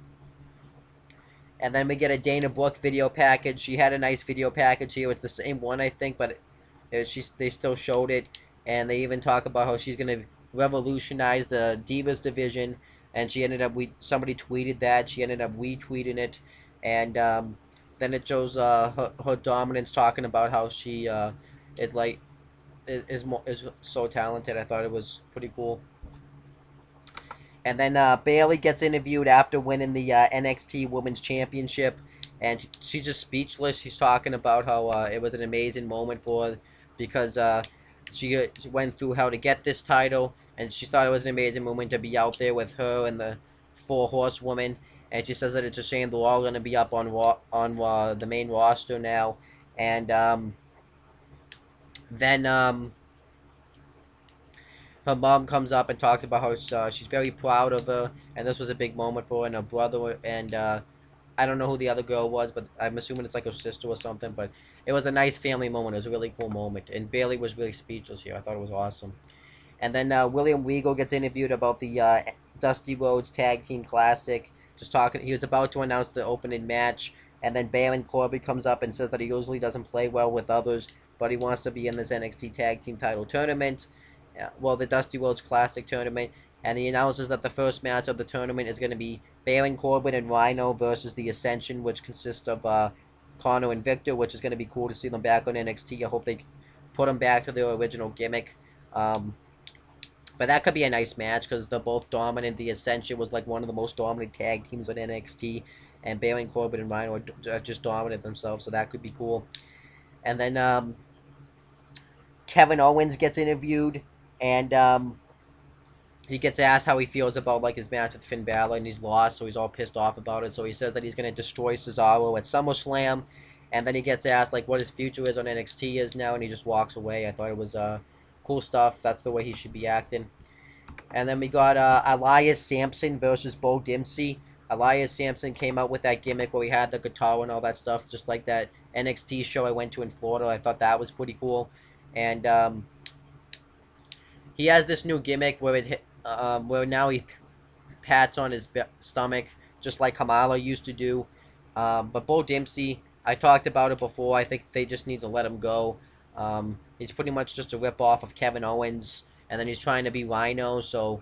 And then we get a Dana Brooke video package. She had a nice video package here. It's the same one, I think, but they still showed it. And they even talk about how she's going to revolutionize the Divas division. And she ended up, somebody tweeted that. She ended up retweeting it. And then it shows her dominance, talking about how she is so talented. I thought it was pretty cool. And then Bayley gets interviewed after winning the NXT Women's Championship, and she's just speechless. She's talking about how it was an amazing moment for her because she went through how to get this title, and she thought it was an amazing moment to be out there with her and the 4 Horsewomen. And she says that it's a shame they're all going to be up on the main roster now. And then her mom comes up and talks about how she's very proud of her, and this was a big moment for her and her brother, and I don't know who the other girl was, but I'm assuming it's like her sister or something, but it was a nice family moment. It was a really cool moment, and Bayley was really speechless here. I thought it was awesome. And then William Regal gets interviewed about the Dusty Rhodes Tag Team Classic, just talking. He was about to announce the opening match, and then Baron Corbin comes up and says that he usually doesn't play well with others, but he wants to be in this NXT Tag Team title tournament. Well, the Dusty Rhodes Classic tournament, and he announces that the first match of the tournament is going to be Baron Corbin and Rhyno versus the Ascension, which consists of Connor and Victor, which is going to be cool to see them back on NXT. I hope they put them back to their original gimmick. But that could be a nice match because they're both dominant. The Ascension was like one of the most dominant tag teams on NXT, and Baron Corbin and Rhyno are just dominant themselves, so that could be cool. And then Kevin Owens gets interviewed. And he gets asked how he feels about like his match with Finn Balor, and he's lost, so he's all pissed off about it. So he says that he's going to destroy Cesaro at SummerSlam, and then he gets asked like what his future is on NXT is now, and he just walks away. I thought it was cool stuff. That's the way he should be acting. And then we got Elias Sampson versus Bo Dempsey. Elias Sampson came out with that gimmick where he had the guitar and all that stuff, just like that NXT show I went to in Florida. I thought that was pretty cool. And he has this new gimmick where now he pats on his stomach, just like Kamala used to do. But Bo Dempsey, I talked about it before. I think they just need to let him go. He's pretty much just a rip-off of Kevin Owens, and then he's trying to be Rhyno, so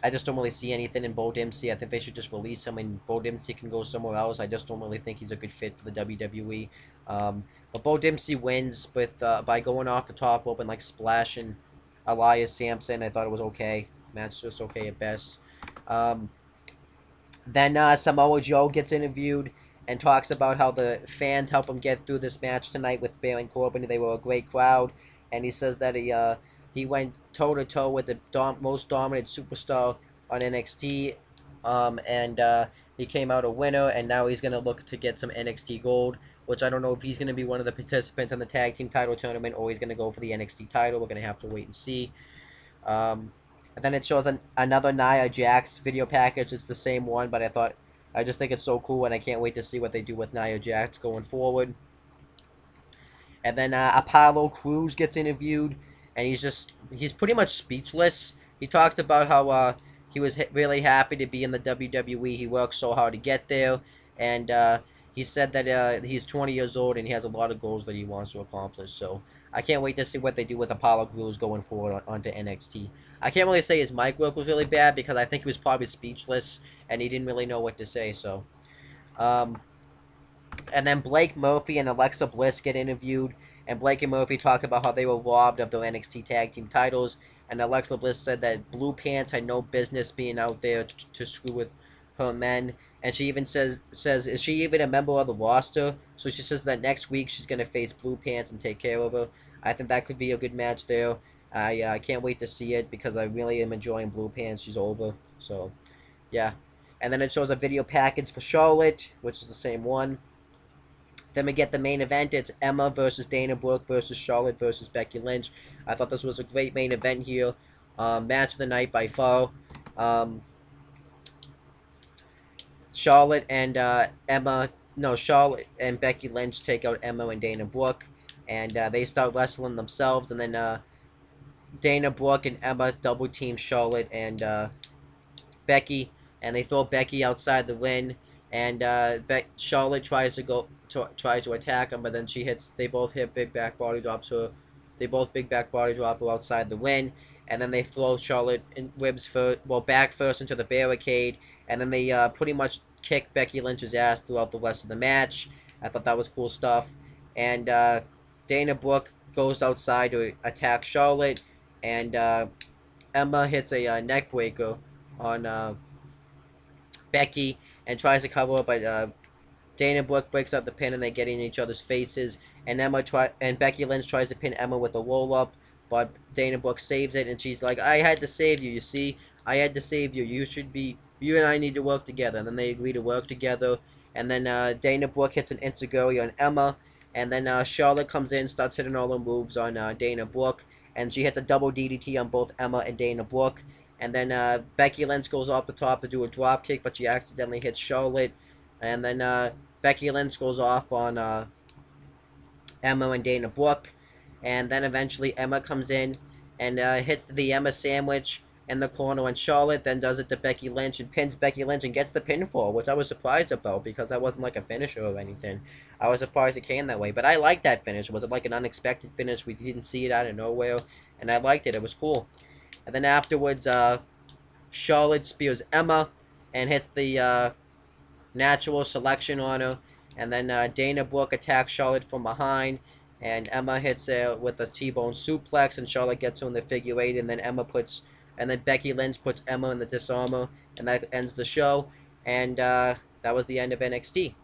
I just don't really see anything in Bo Dempsey. I think they should just release him, and Bo Dempsey can go somewhere else. I just don't really think he's a good fit for the WWE. But Bo Dempsey wins with by going off the top rope and like splashing Elias Sampson. I thought it was okay. Match just okay at best. Then Samoa Joe gets interviewed and talks about how the fans helped him get through this match tonight with Baron Corbin. They were a great crowd, and he says that he went toe-to-toe with the most dominant superstar on NXT, and he came out a winner, and now he's going to look to get some NXT gold, which I don't know if he's going to be one of the participants in the tag team title tournament or he's going to go for the NXT title. We're going to have to wait and see. And then it shows another Nia Jax video package. It's the same one, but I just think it's so cool, and I can't wait to see what they do with Nia Jax going forward. And then Apollo Crews gets interviewed, and he's pretty much speechless. He talks about how he was really happy to be in the WWE. He worked so hard to get there, and he said that he's 20 years old and he has a lot of goals that he wants to accomplish. So I can't wait to see what they do with Apollo Crews going forward onto NXT. I can't really say his mic work was really bad because I think he was probably speechless and he didn't really know what to say. So, and then Blake Murphy and Alexa Bliss get interviewed, and Blake and Murphy talk about how they were robbed of their NXT tag team titles. And Alexa Bliss said that Blue Pants had no business being out there to screw with her men. And she even says, is she even a member of the roster? So she says that next week she's going to face Blue Pants and take care of her. I think that could be a good match there. I can't wait to see it because I really am enjoying Blue Pants. She's over. So, yeah. And then it shows a video package for Charlotte, which is the same one. Then we get the main event. It's Emma versus Dana Brooke versus Charlotte versus Becky Lynch. I thought this was a great main event here. Match of the night by far. Charlotte and Charlotte and Becky Lynch take out Emma and Dana Brooke, and they start wrestling themselves, and then Dana Brooke and Emma double team Charlotte and Becky, and they throw Becky outside the ring, and Charlotte tries to attack him, but then she hits. They both hit big back body drops her. They both big back body drop her outside the ring, and then they throw Charlotte in back first into the barricade, and then they pretty much kick Becky Lynch's ass throughout the rest of the match. I thought that was cool stuff, and Dana Brooke goes outside to attack Charlotte, and Emma hits a neck breaker on Becky and tries to cover up, but Dana Brooke breaks up the pin and they get in each other's faces. And Becky Lynch tries to pin Emma with a roll up, but Dana Brooke saves it, and she's like, "I had to save you. You see, I had to save you. You and I need to work together." And then they agree to work together. And then Dana Brooke hits an enziguri on Emma, and then Charlotte comes in, starts hitting all her moves on Dana Brooke, and she hits a double DDT on both Emma and Dana Brooke. And then Becky Lynch goes off the top to do a drop kick, but she accidentally hits Charlotte. And then Becky Lynch goes off on Emma and Dana Brooke. And then eventually Emma comes in and hits the Emma sandwich in the corner on Charlotte, then does it to Becky Lynch and pins Becky Lynch and gets the pinfall, which I was surprised about because that wasn't like a finisher or anything. I was surprised it came that way, but I liked that finish. Was it like an unexpected finish? We didn't see it out of nowhere, and I liked it. It was cool. And then afterwards, Charlotte spears Emma and hits the natural selection on her. And then Dana Brooke attacks Charlotte from behind, and Emma hits her with a T-bone suplex, and Charlotte gets her in the figure eight, and then Becky Lynch puts Emma in the disarmer, and that ends the show. And that was the end of NXT.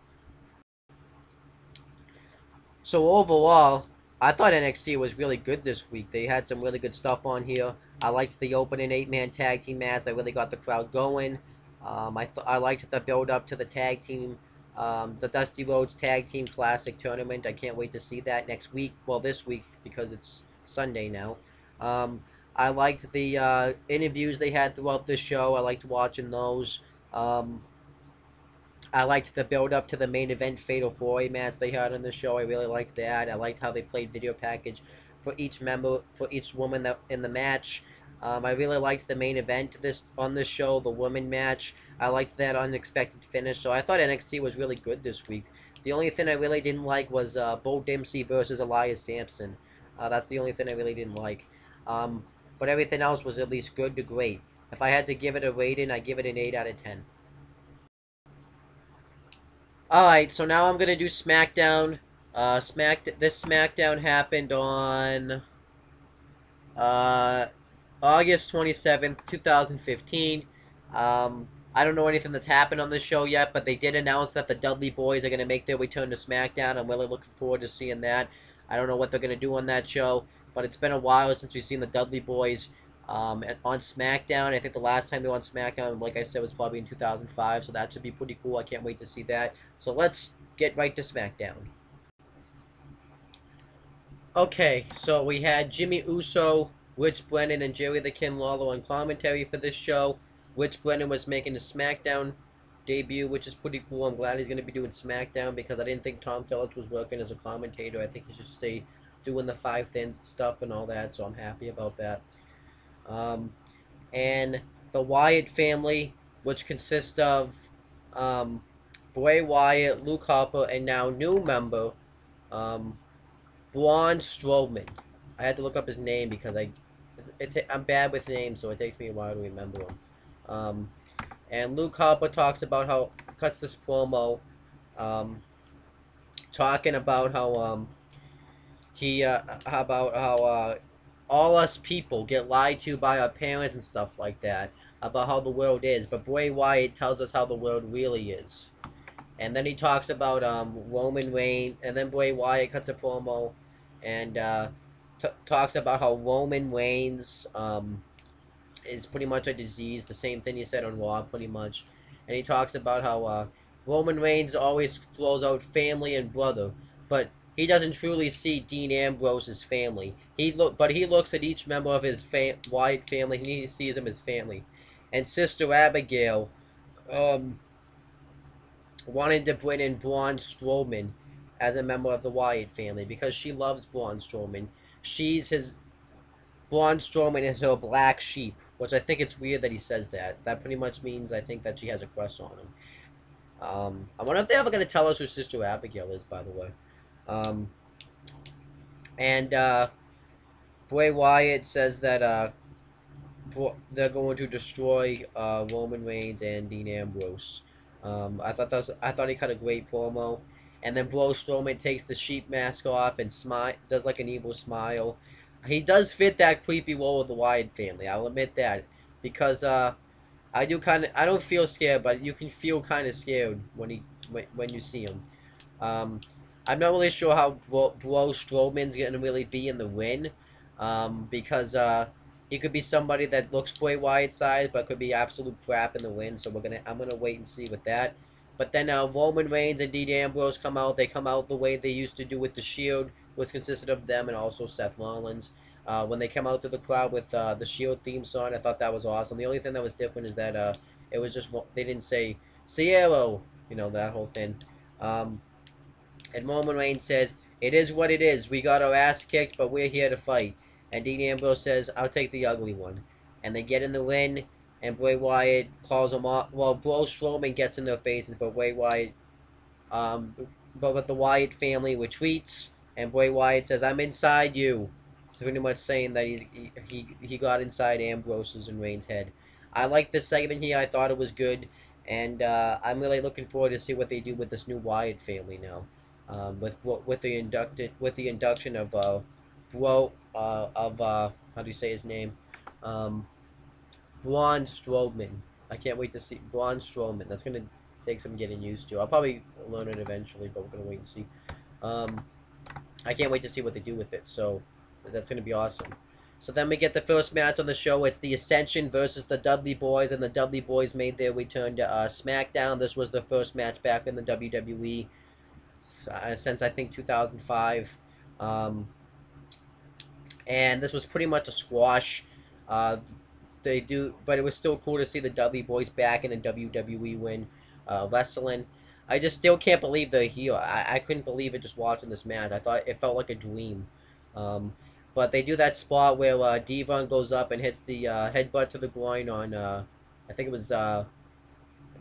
So overall, I thought NXT was really good this week. They had some really good stuff on here. I liked the opening 8-man tag team match. That really got the crowd going. I liked the build up to the tag team, the Dusty Rhodes Tag Team Classic Tournament. I can't wait to see that next week. Well, this week because it's Sunday now. I liked the interviews they had throughout the show. I liked watching those. I liked the build-up to the main event Fatal 4-Way match they had on the show. I really liked that. I liked how they played video package for each woman that in the match. I really liked the main event on this show, the woman match. I liked that unexpected finish. So I thought NXT was really good this week. The only thing I really didn't like was Bo Dempsey versus Elias Sampson. That's the only thing I really didn't like. But everything else was at least good to great. If I had to give it a rating, I'd give it an 8 out of 10. Alright, so now I'm going to do SmackDown. This SmackDown happened on August 27th, 2015. I don't know anything that's happened on this show yet, but they did announce that the Dudley Boyz are going to make their return to SmackDown. I'm really looking forward to seeing that. I don't know what they're going to do on that show, but it's been a while since we've seen the Dudley Boyz on SmackDown. I think the last time they were on SmackDown, like I said, was probably in 2005, so that should be pretty cool. I can't wait to see that. So let's get right to SmackDown. Okay, so we had Jimmy Uso, Rich Brennan, and Jerry the King Lawler on commentary for this show. Rich Brennan was making a SmackDown debut, which is pretty cool. I'm glad he's going to be doing SmackDown because I didn't think Tom Phillips was working as a commentator. I think he should stay doing the 5 thins stuff and all that, so I'm happy about that. And the Wyatt family, which consists of Bray Wyatt, Luke Harper, and now new member, Braun Strowman. I had to look up his name because I'm bad with names, so it takes me a while to remember him. And Luke Harper cuts this promo, talking about how all us people get lied to by our parents and stuff like that about how the world is, but Bray Wyatt tells us how the world really is. And then he talks about Roman Reigns, and then Bray Wyatt cuts a promo and talks about how Roman Reigns is pretty much a disease, the same thing he said on Raw, pretty much. And he talks about how Roman Reigns always throws out family and brother, but he doesn't truly see Dean Ambrose as family. But he looks at each member of his Wyatt family, and he sees them as family. And Sister Abigail, wanted to bring in Braun Strowman as a member of the Wyatt family because she loves Braun Strowman. She's his Braun Strowman is her black sheep, which I think it's weird that he says that. That pretty much means I think that she has a crush on him. I wonder if they're ever going to tell us who Sister Abigail is, by the way. And Bray Wyatt says that they're going to destroy Roman Reigns and Dean Ambrose. I thought he cut a great promo, and then Braun Strowman takes the sheep mask off and does like an evil smile. He does fit that creepy role of the Wyatt family. I'll admit that, because I don't feel scared, but you can feel kind of scared when you see him. I'm not really sure how Braun Strowman's gonna really be in the win, because he could be somebody that looks Bray Wyatt size, but could be absolute crap in the win. So I'm gonna wait and see with that. But then Roman Reigns and Dean Ambrose come out. They come out the way they used to do with the Shield, which consisted of them and also Seth Rollins. When they come out to the crowd with the Shield theme song, I thought that was awesome. The only thing that was different is that it was just, they didn't say Cielo, you know, that whole thing. And Roman Reigns says, "It is what it is. We got our ass kicked, but we're here to fight." And Dean Ambrose says, "I'll take the ugly one." And they get in the ring, and Bray Wyatt calls them off. Well, Braun Strowman gets in their faces, but Bray Wyatt, but the Wyatt family retreats, and Bray Wyatt says, "I'm inside you." It's pretty much saying that he got inside Ambrose's and Reigns' head. I like this segment here. I thought it was good, and I'm really looking forward to see what they do with this new Wyatt family now, with the induction of how do you say his name? Braun Strowman. I can't wait to see Braun Strowman. That's gonna take some getting used to. I'll probably learn it eventually, but we're gonna wait and see. I can't wait to see what they do with it. So that's gonna be awesome. So then we get the first match on the show. It's the Ascension versus the Dudley Boyz, and the Dudley Boyz made their return to SmackDown. This was the first match back in the WWE since I think 2005. And this was pretty much a squash. But it was still cool to see the Dudley Boyz back in a WWE win wrestling. I just still can't believe they're here. I couldn't believe it just watching this match. I thought it felt like a dream. But they do that spot where Devon goes up and hits the headbutt to the groin on, I think it was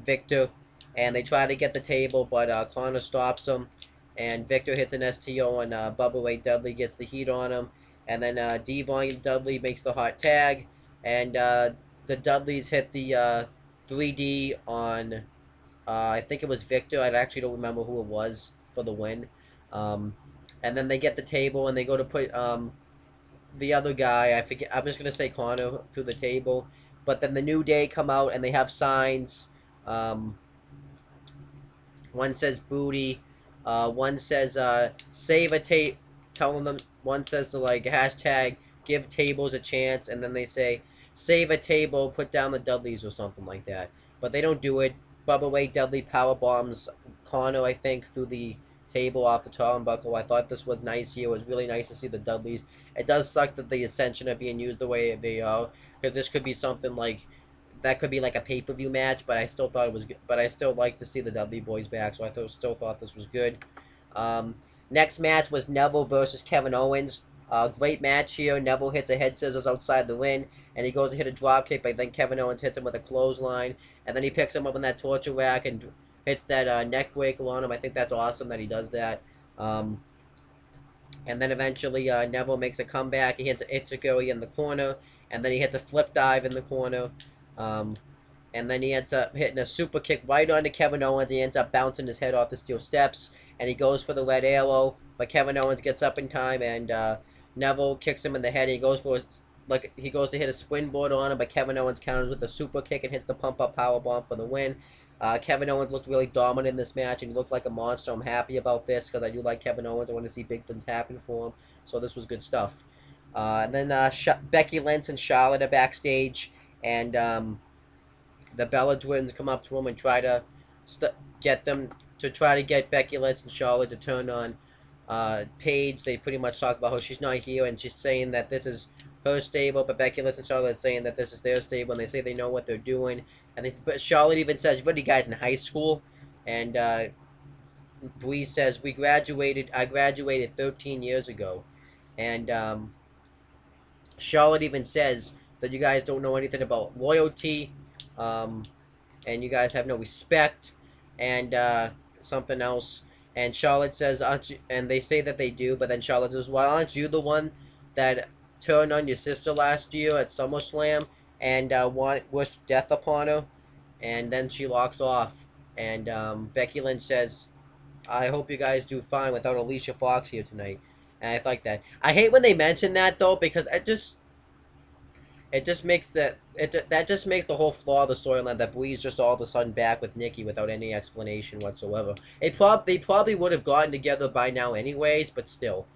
Victor. And they try to get the table, but Connor stops him. And Victor hits an STO, and Bubba Ray Dudley gets the heat on him. And then Devon Dudley makes the hot tag. And the Dudleys hit the 3D on, I think it was Victor. I actually don't remember who it was for the win. And then they get the table, and they go to put the other guy, I forget, I'm just going to say Connor, through the table. But then the New Day come out, and they have signs. One says booty. One says save a tape. Telling them, one says to like hashtag give tables a chance, and then they say save a table, put down the Dudleys or something like that. But they don't do it. Bubba Ray Dudley power bombs Connor, I think, through the table off the turnbuckle. I thought this was nice here. It was really nice to see the Dudleys. It does suck that the Ascension are being used the way they are, because this could be something like that could be like a pay-per-view match. But I still thought it was good. But I still like to see the Dudley Boyz back, so I still thought this was good. Next match was Neville versus Kevin Owens. Great match here. Neville hits a head scissors outside the ring, and he goes to hit a drop kick, but then Kevin Owens hits him with a clothesline, and then he picks him up in that torture rack and hits that neck breaker on him. I think that's awesome that he does that. And then eventually Neville makes a comeback. He hits an Ichigori in the corner, and then he hits a flip dive in the corner. And then he ends up hitting a super kick right onto Kevin Owens. He ends up bouncing his head off the steel steps, and he goes for the red arrow, but Kevin Owens gets up in time, and Neville kicks him in the head. He goes to hit a springboard on him, but Kevin Owens counters with a super kick and hits the pump-up powerbomb for the win. Kevin Owens looked really dominant in this match, and he looked like a monster. I'm happy about this, because I do like Kevin Owens. I want to see big things happen for him, so this was good stuff. And then Becky Lynch and Charlotte are backstage, and the Bella Twins come up to him and try to get Becky Lynch and Charlotte to turn on Paige. They pretty much talk about how she's not here, and she's saying that this is her stable, but Becky Lynch and Charlotte are saying that this is their stable, and they say they know what they're doing. But Charlotte even says, "What are you guys in high school?" And Bwe says, I graduated 13 years ago. And Charlotte even says that you guys don't know anything about loyalty, and you guys have no respect, and something else. And Charlotte says, aren't you, and they say that they do, but then Charlotte says, well, aren't you the one that turned on your sister last year at SummerSlam and wished death upon her? And then she locks off, and Becky Lynch says, I hope you guys do fine without Alicia Fox here tonight. And I like that. I hate when they mention that though, because it just makes that just makes the whole flaw of the storyline that Bwee's just all of a sudden back with Nikki without any explanation whatsoever. They probably would have gotten together by now anyways, but still.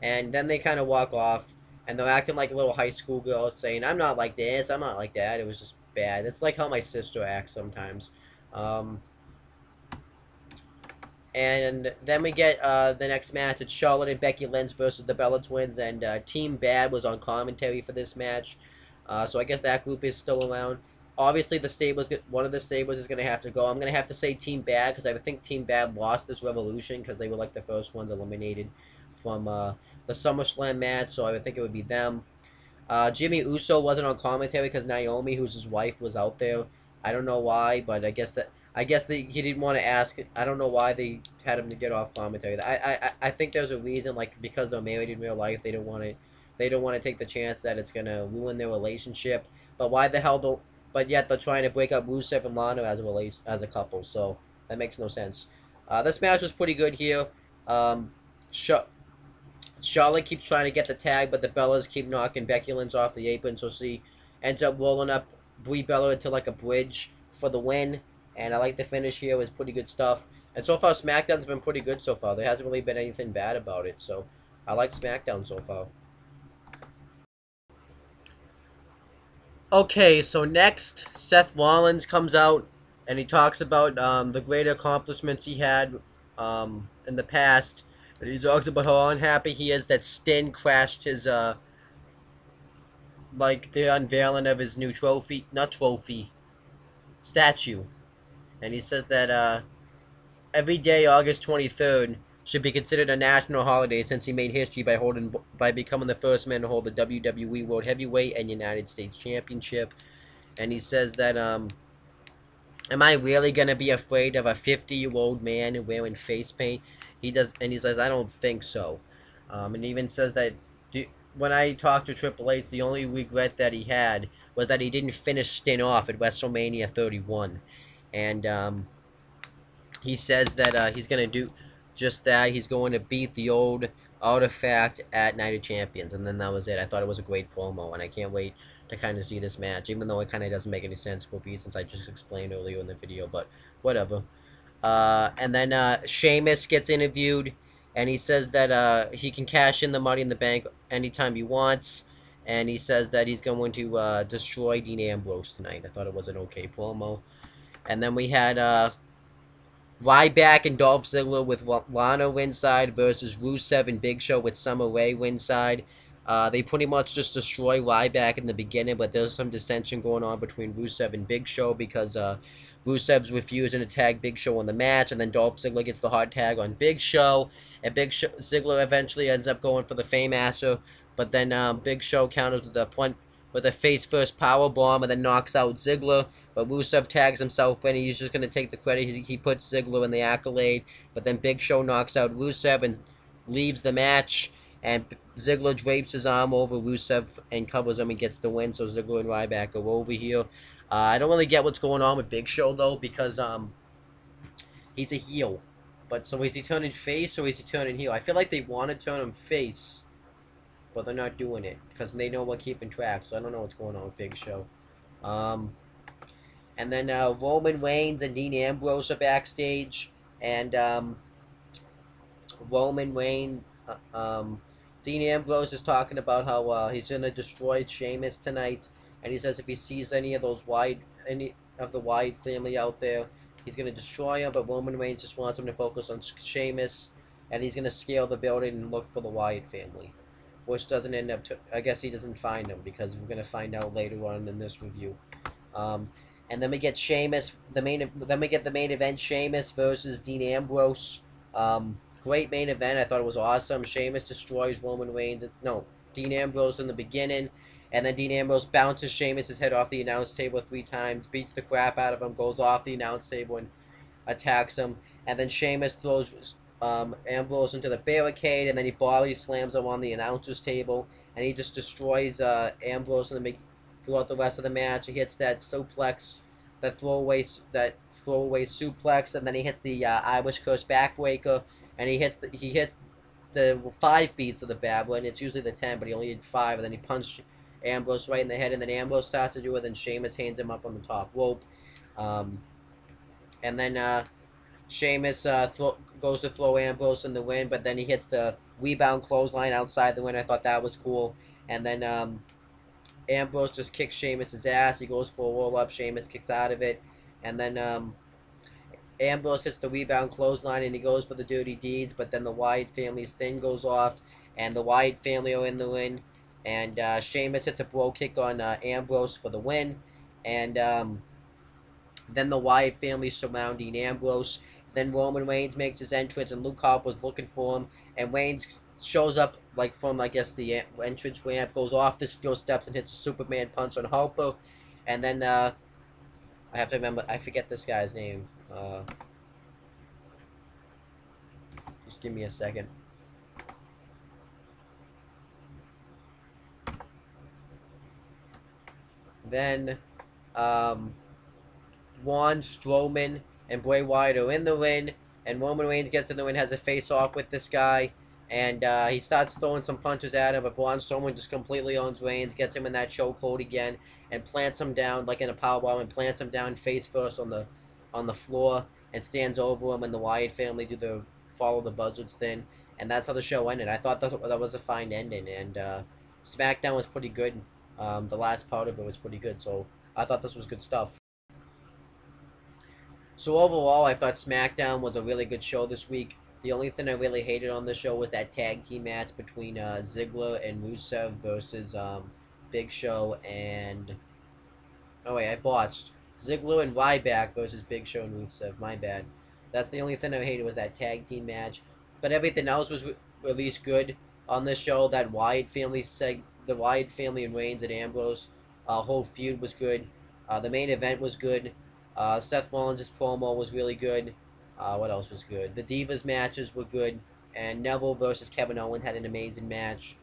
And then they kind of walk off, and they're acting like little high school girls, saying, "I'm not like this, I'm not like that." It was just bad. It's like how my sister acts sometimes. And then we get the next match. It's Charlotte and Becky Lynch versus the Bella Twins, and Team Bad was on commentary for this match. So I guess that group is still around. Obviously, one of the stables is going to have to go. I'm going to have to say Team Bad because I think Team Bad lost this Revolution because they were like the first ones eliminated from the SummerSlam match. So I would think it would be them. Jimmy Uso wasn't on commentary because Naomi, who's his wife, was out there. I don't know why, but I guess he didn't want to ask. I don't know why they had him to get off commentary. I think there's a reason, like because they're married in real life, they don't want to take the chance that it's gonna ruin their relationship. But why the hell don't? But yet they're trying to break up Rusev and Lana as a couple. So that makes no sense. This match was pretty good here. Charlotte keeps trying to get the tag, but the Bellas keep knocking Becky Lynch off the apron, so she ends up rolling up Brie Bella into like a bridge for the win. And I like the finish here. It was pretty good stuff. And so far, SmackDown's been pretty good so far. There hasn't really been anything bad about it, so I like SmackDown so far. Okay, so next, Seth Rollins comes out, and he talks about the great accomplishments he had in the past. And he talks about how unhappy he is that Sting crashed his, like, the unveiling of his new statue. And he says that, every day, August 23rd, should be considered a national holiday since he made history by becoming the first man to hold the WWE World Heavyweight and United States Championship. And he says that, am I really going to be afraid of a 50-year-old man wearing face paint? He says, I don't think so. And he even says that when I talked to Triple H, the only regret that he had was that he didn't finish Sting off at WrestleMania 31. And he says that he's going to do just that. He's going to beat the old Artifact at Night of Champions. And then that was it. I thought it was a great promo, and I can't wait to kind of see this match, even though it kind of doesn't make any sense for reasons I just explained earlier in the video, but whatever. And then Sheamus gets interviewed, and he says that he can cash in the Money in the Bank anytime he wants, and he says that he's going to destroy Dean Ambrose tonight. I thought it was an okay promo. And then we had Ryback and Dolph Ziggler with Lana ringside versus Rusev and Big Show with Summer Rae ringside. They pretty much just destroy Ryback in the beginning, but there's some dissension going on between Rusev and Big Show because Rusev's refusing to tag Big Show in the match, and then Dolph Ziggler gets the hard tag on Big Show, and Ziggler eventually ends up going for the Fameasser, but then Big Show counters with a face-first power bomb and then knocks out Ziggler. But Rusev tags himself in. He's just going to take the credit. He puts Ziggler in the accolade. But then Big Show knocks out Rusev and leaves the match. And Ziggler drapes his arm over Rusev and covers him and gets the win. So Ziggler and Ryback are over here. I don't really get what's going on with Big Show, though, because he's a heel. But so is he turning face or is he turning heel? I feel like they want to turn him face, but they're not doing it because they know we're keeping track. So I don't know what's going on with Big Show. And then Roman Reigns and Dean Ambrose are backstage, and Dean Ambrose is talking about how he's gonna destroy Sheamus tonight, and he says if he sees any of the Wyatt family out there, he's gonna destroy them. But Roman Reigns just wants him to focus on Sheamus, and he's gonna scale the building and look for the Wyatt family, which doesn't end up. I guess he doesn't find them because we're gonna find out later on in this review. And then we get Sheamus, then we get the main event, Sheamus versus Dean Ambrose. Great main event. I thought it was awesome. Sheamus destroys Roman Reigns. No, Dean Ambrose in the beginning. And then Dean Ambrose bounces Sheamus' head off the announce table 3 times, beats the crap out of him, goes off the announce table and attacks him. And then Sheamus throws Ambrose into the barricade, and then he body slams him on the announcer's table, and he just destroys Ambrose throughout the rest of the match. He hits that suplex, that throwaway suplex, and then he hits the Irish Curse backbreaker, and he hits the 5 beats of the bad one. It's usually the 10, but he only did 5, and then he punched Ambrose right in the head, and then Ambrose starts to do it, and Sheamus hands him up on the top rope. And then Sheamus goes to throw Ambrose in the win, but then he hits the rebound clothesline outside the win. I thought that was cool. And then Ambrose just kicks Sheamus' ass. He goes for a roll-up. Sheamus kicks out of it. And then Ambrose hits the rebound clothesline, and he goes for the dirty deeds, but then the Wyatt family's thing goes off, and the Wyatt family are in the win. And Sheamus hits a bro kick on Ambrose for the win. And then the Wyatt family surrounding Ambrose. Then Roman Reigns makes his entrance, and Luke Harper's looking for him. And Reigns shows up like from, I guess, the entrance ramp, goes off the steel steps and hits a Superman punch on Harper. And then I have to remember, I forget this guy's name. Just give me a second. Then Braun Strowman and Bray Wyatt are in the ring, and Roman Reigns gets in the ring, has a face-off with this guy, and he starts throwing some punches at him, but Braun Strowman just completely owns Reigns, gets him in that chokehold again, and plants him down, like in a powerbomb, and plants him down face first on the floor, and stands over him, and the Wyatt family do the follow the buzzards thing, and that's how the show ended. I thought that was a fine ending, and SmackDown was pretty good. The last part of it was pretty good, so I thought this was good stuff. So overall, I thought SmackDown was a really good show this week. The only thing I really hated on the show was that tag team match between Ziggler and Rusev versus Big Show and... Oh wait, I botched. Ziggler and Ryback versus Big Show and Rusev. My bad. That's the only thing I hated was that tag team match. But everything else was at least good on this show. That Wyatt family the Wyatt family and Reigns and Ambrose whole feud was good. The main event was good. Seth Rollins' promo was really good. What else was good? The Divas matches were good. And Neville versus Kevin Owens had an amazing match.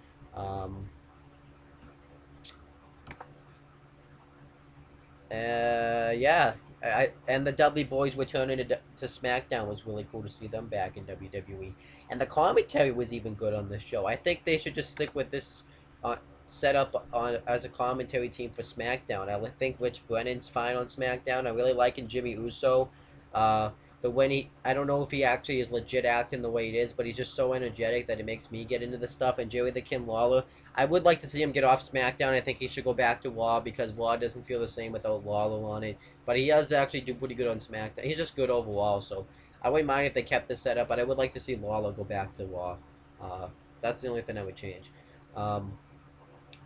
Yeah. And the Dudley Boyz returning to SmackDown was really cool to see them back in WWE. And the commentary was even good on this show. I think they should just stick with this set up as a commentary team for SmackDown. I think Rich Brennan's fine on SmackDown. I really liking Jimmy Uso. I don't know if he actually is legit acting the way it is, but he's just so energetic that it makes me get into the stuff. And Jerry the King Lawler, I would like to see him get off SmackDown. I think he should go back to Raw because Raw doesn't feel the same without Lawler on it. But he does actually do pretty good on SmackDown. He's just good overall, so I wouldn't mind if they kept this setup, but I would like to see Lawler go back to Raw. That's the only thing I would change.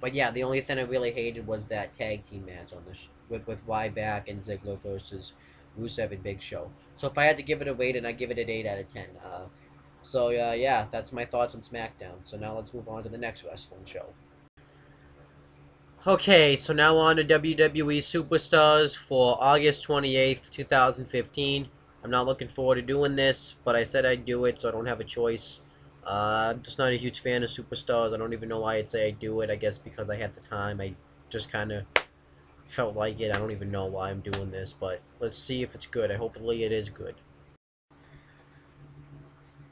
But yeah, the only thing I really hated was that tag team match on this with Ryback and Ziggler versus Rusev and Big Show. So if I had to give it a rating, I'd give it an 8 out of 10. Yeah, that's my thoughts on SmackDown. So now let's move on to the next wrestling show. Okay, so now on to WWE Superstars for August 28th, 2015. I'm not looking forward to doing this, but I said I'd do it, so I don't have a choice. I'm just not a huge fan of Superstars. I don't even know why I'd say I'd do it. I guess because I had the time. I just kind of felt like it. I don't even know why I'm doing this, but let's see if it's good. Hopefully it is good.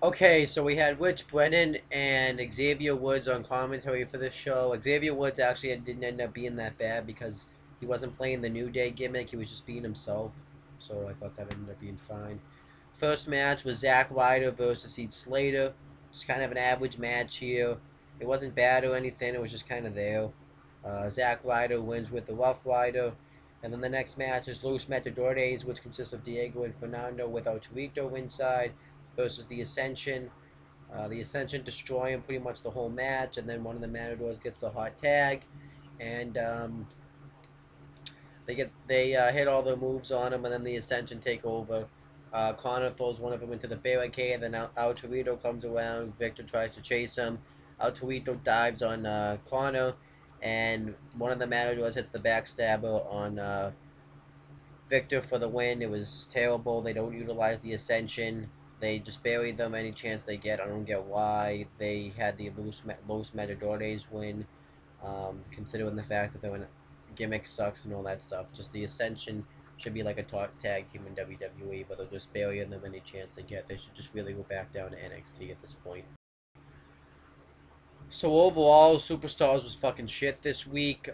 Okay, so we had Rich Brennan and Xavier Woods on commentary for this show. Xavier Woods actually didn't end up being that bad because he wasn't playing the New Day gimmick. He was just being himself, so I thought that ended up being fine. First match was Zack Ryder versus Heath Slater. Just kind of an average match here. It wasn't bad or anything. It was just kind of there. Zack Ryder wins with the Rough Rider. And then the next match is Los Matadores, which consists of Diego and Fernando with El Torito inside versus the Ascension. The Ascension destroying pretty much the whole match, and then one of the Matadors gets the hot tag. And They hit all the moves on him, and then the Ascension take over. Connor throws one of them into the barricade, then El Torito comes around. Victor tries to chase him. El Torito dives on Connor, and one of the managers hits the backstabber on Victor for the win. It was terrible. They don't utilize the Ascension. They just bury them any chance they get. I don't get why they had the Los Matadores win, considering the fact that their gimmick sucks and all that stuff. Just the Ascension should be like a top tag team in WWE, but they're just burying them any chance they get. They should just really go back down to NXT at this point. So overall, Superstars was fucking shit this week.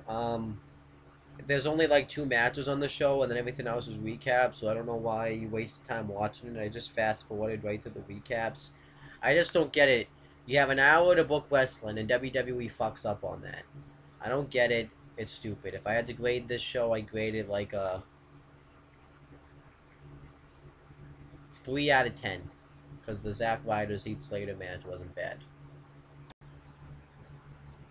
There's only like 2 matches on the show, and then everything else is recaps, so I don't know why you wasted time watching it. I just fast-forwarded right through the recaps. I just don't get it. You have an hour to book wrestling, and WWE fucks up on that. I don't get it. It's stupid. If I had to grade this show, I'd grade it like a 3 out of 10, because the Zack Ryder's Heath Slater match wasn't bad.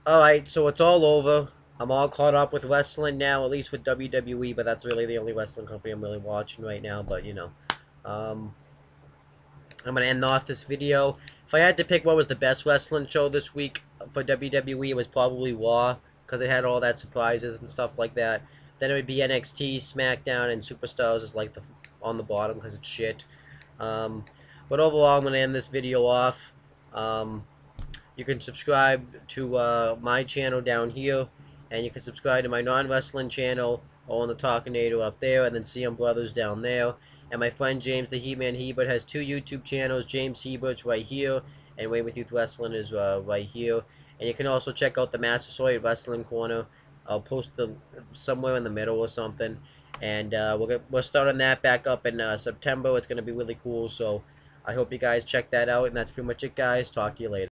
Alright, so it's all over. I'm all caught up with wrestling now, at least with WWE, but that's really the only wrestling company I'm really watching right now, but, you know. I'm going to end off this video. If I had to pick what was the best wrestling show this week for WWE, it was probably Raw, because it had all that surprises and stuff like that. Then it would be NXT, SmackDown, and Superstars is like on the bottom because it's shit. But overall, I'm going to end this video off. You can subscribe to my channel down here. And you can subscribe to my non-wrestling channel, Owen the Talkinator up there, and then CM Brothers down there. And my friend James the He-Man Hebert has 2 YouTube channels, James Hebert's right here, and Way With Youth Wrestling is right here. And you can also check out the Massasoit Wrestling Corner. I'll post it somewhere in the middle or something. And we're starting that back up in September. It's going to be really cool, so I hope you guys check that out. And that's pretty much it, guys. Talk to you later.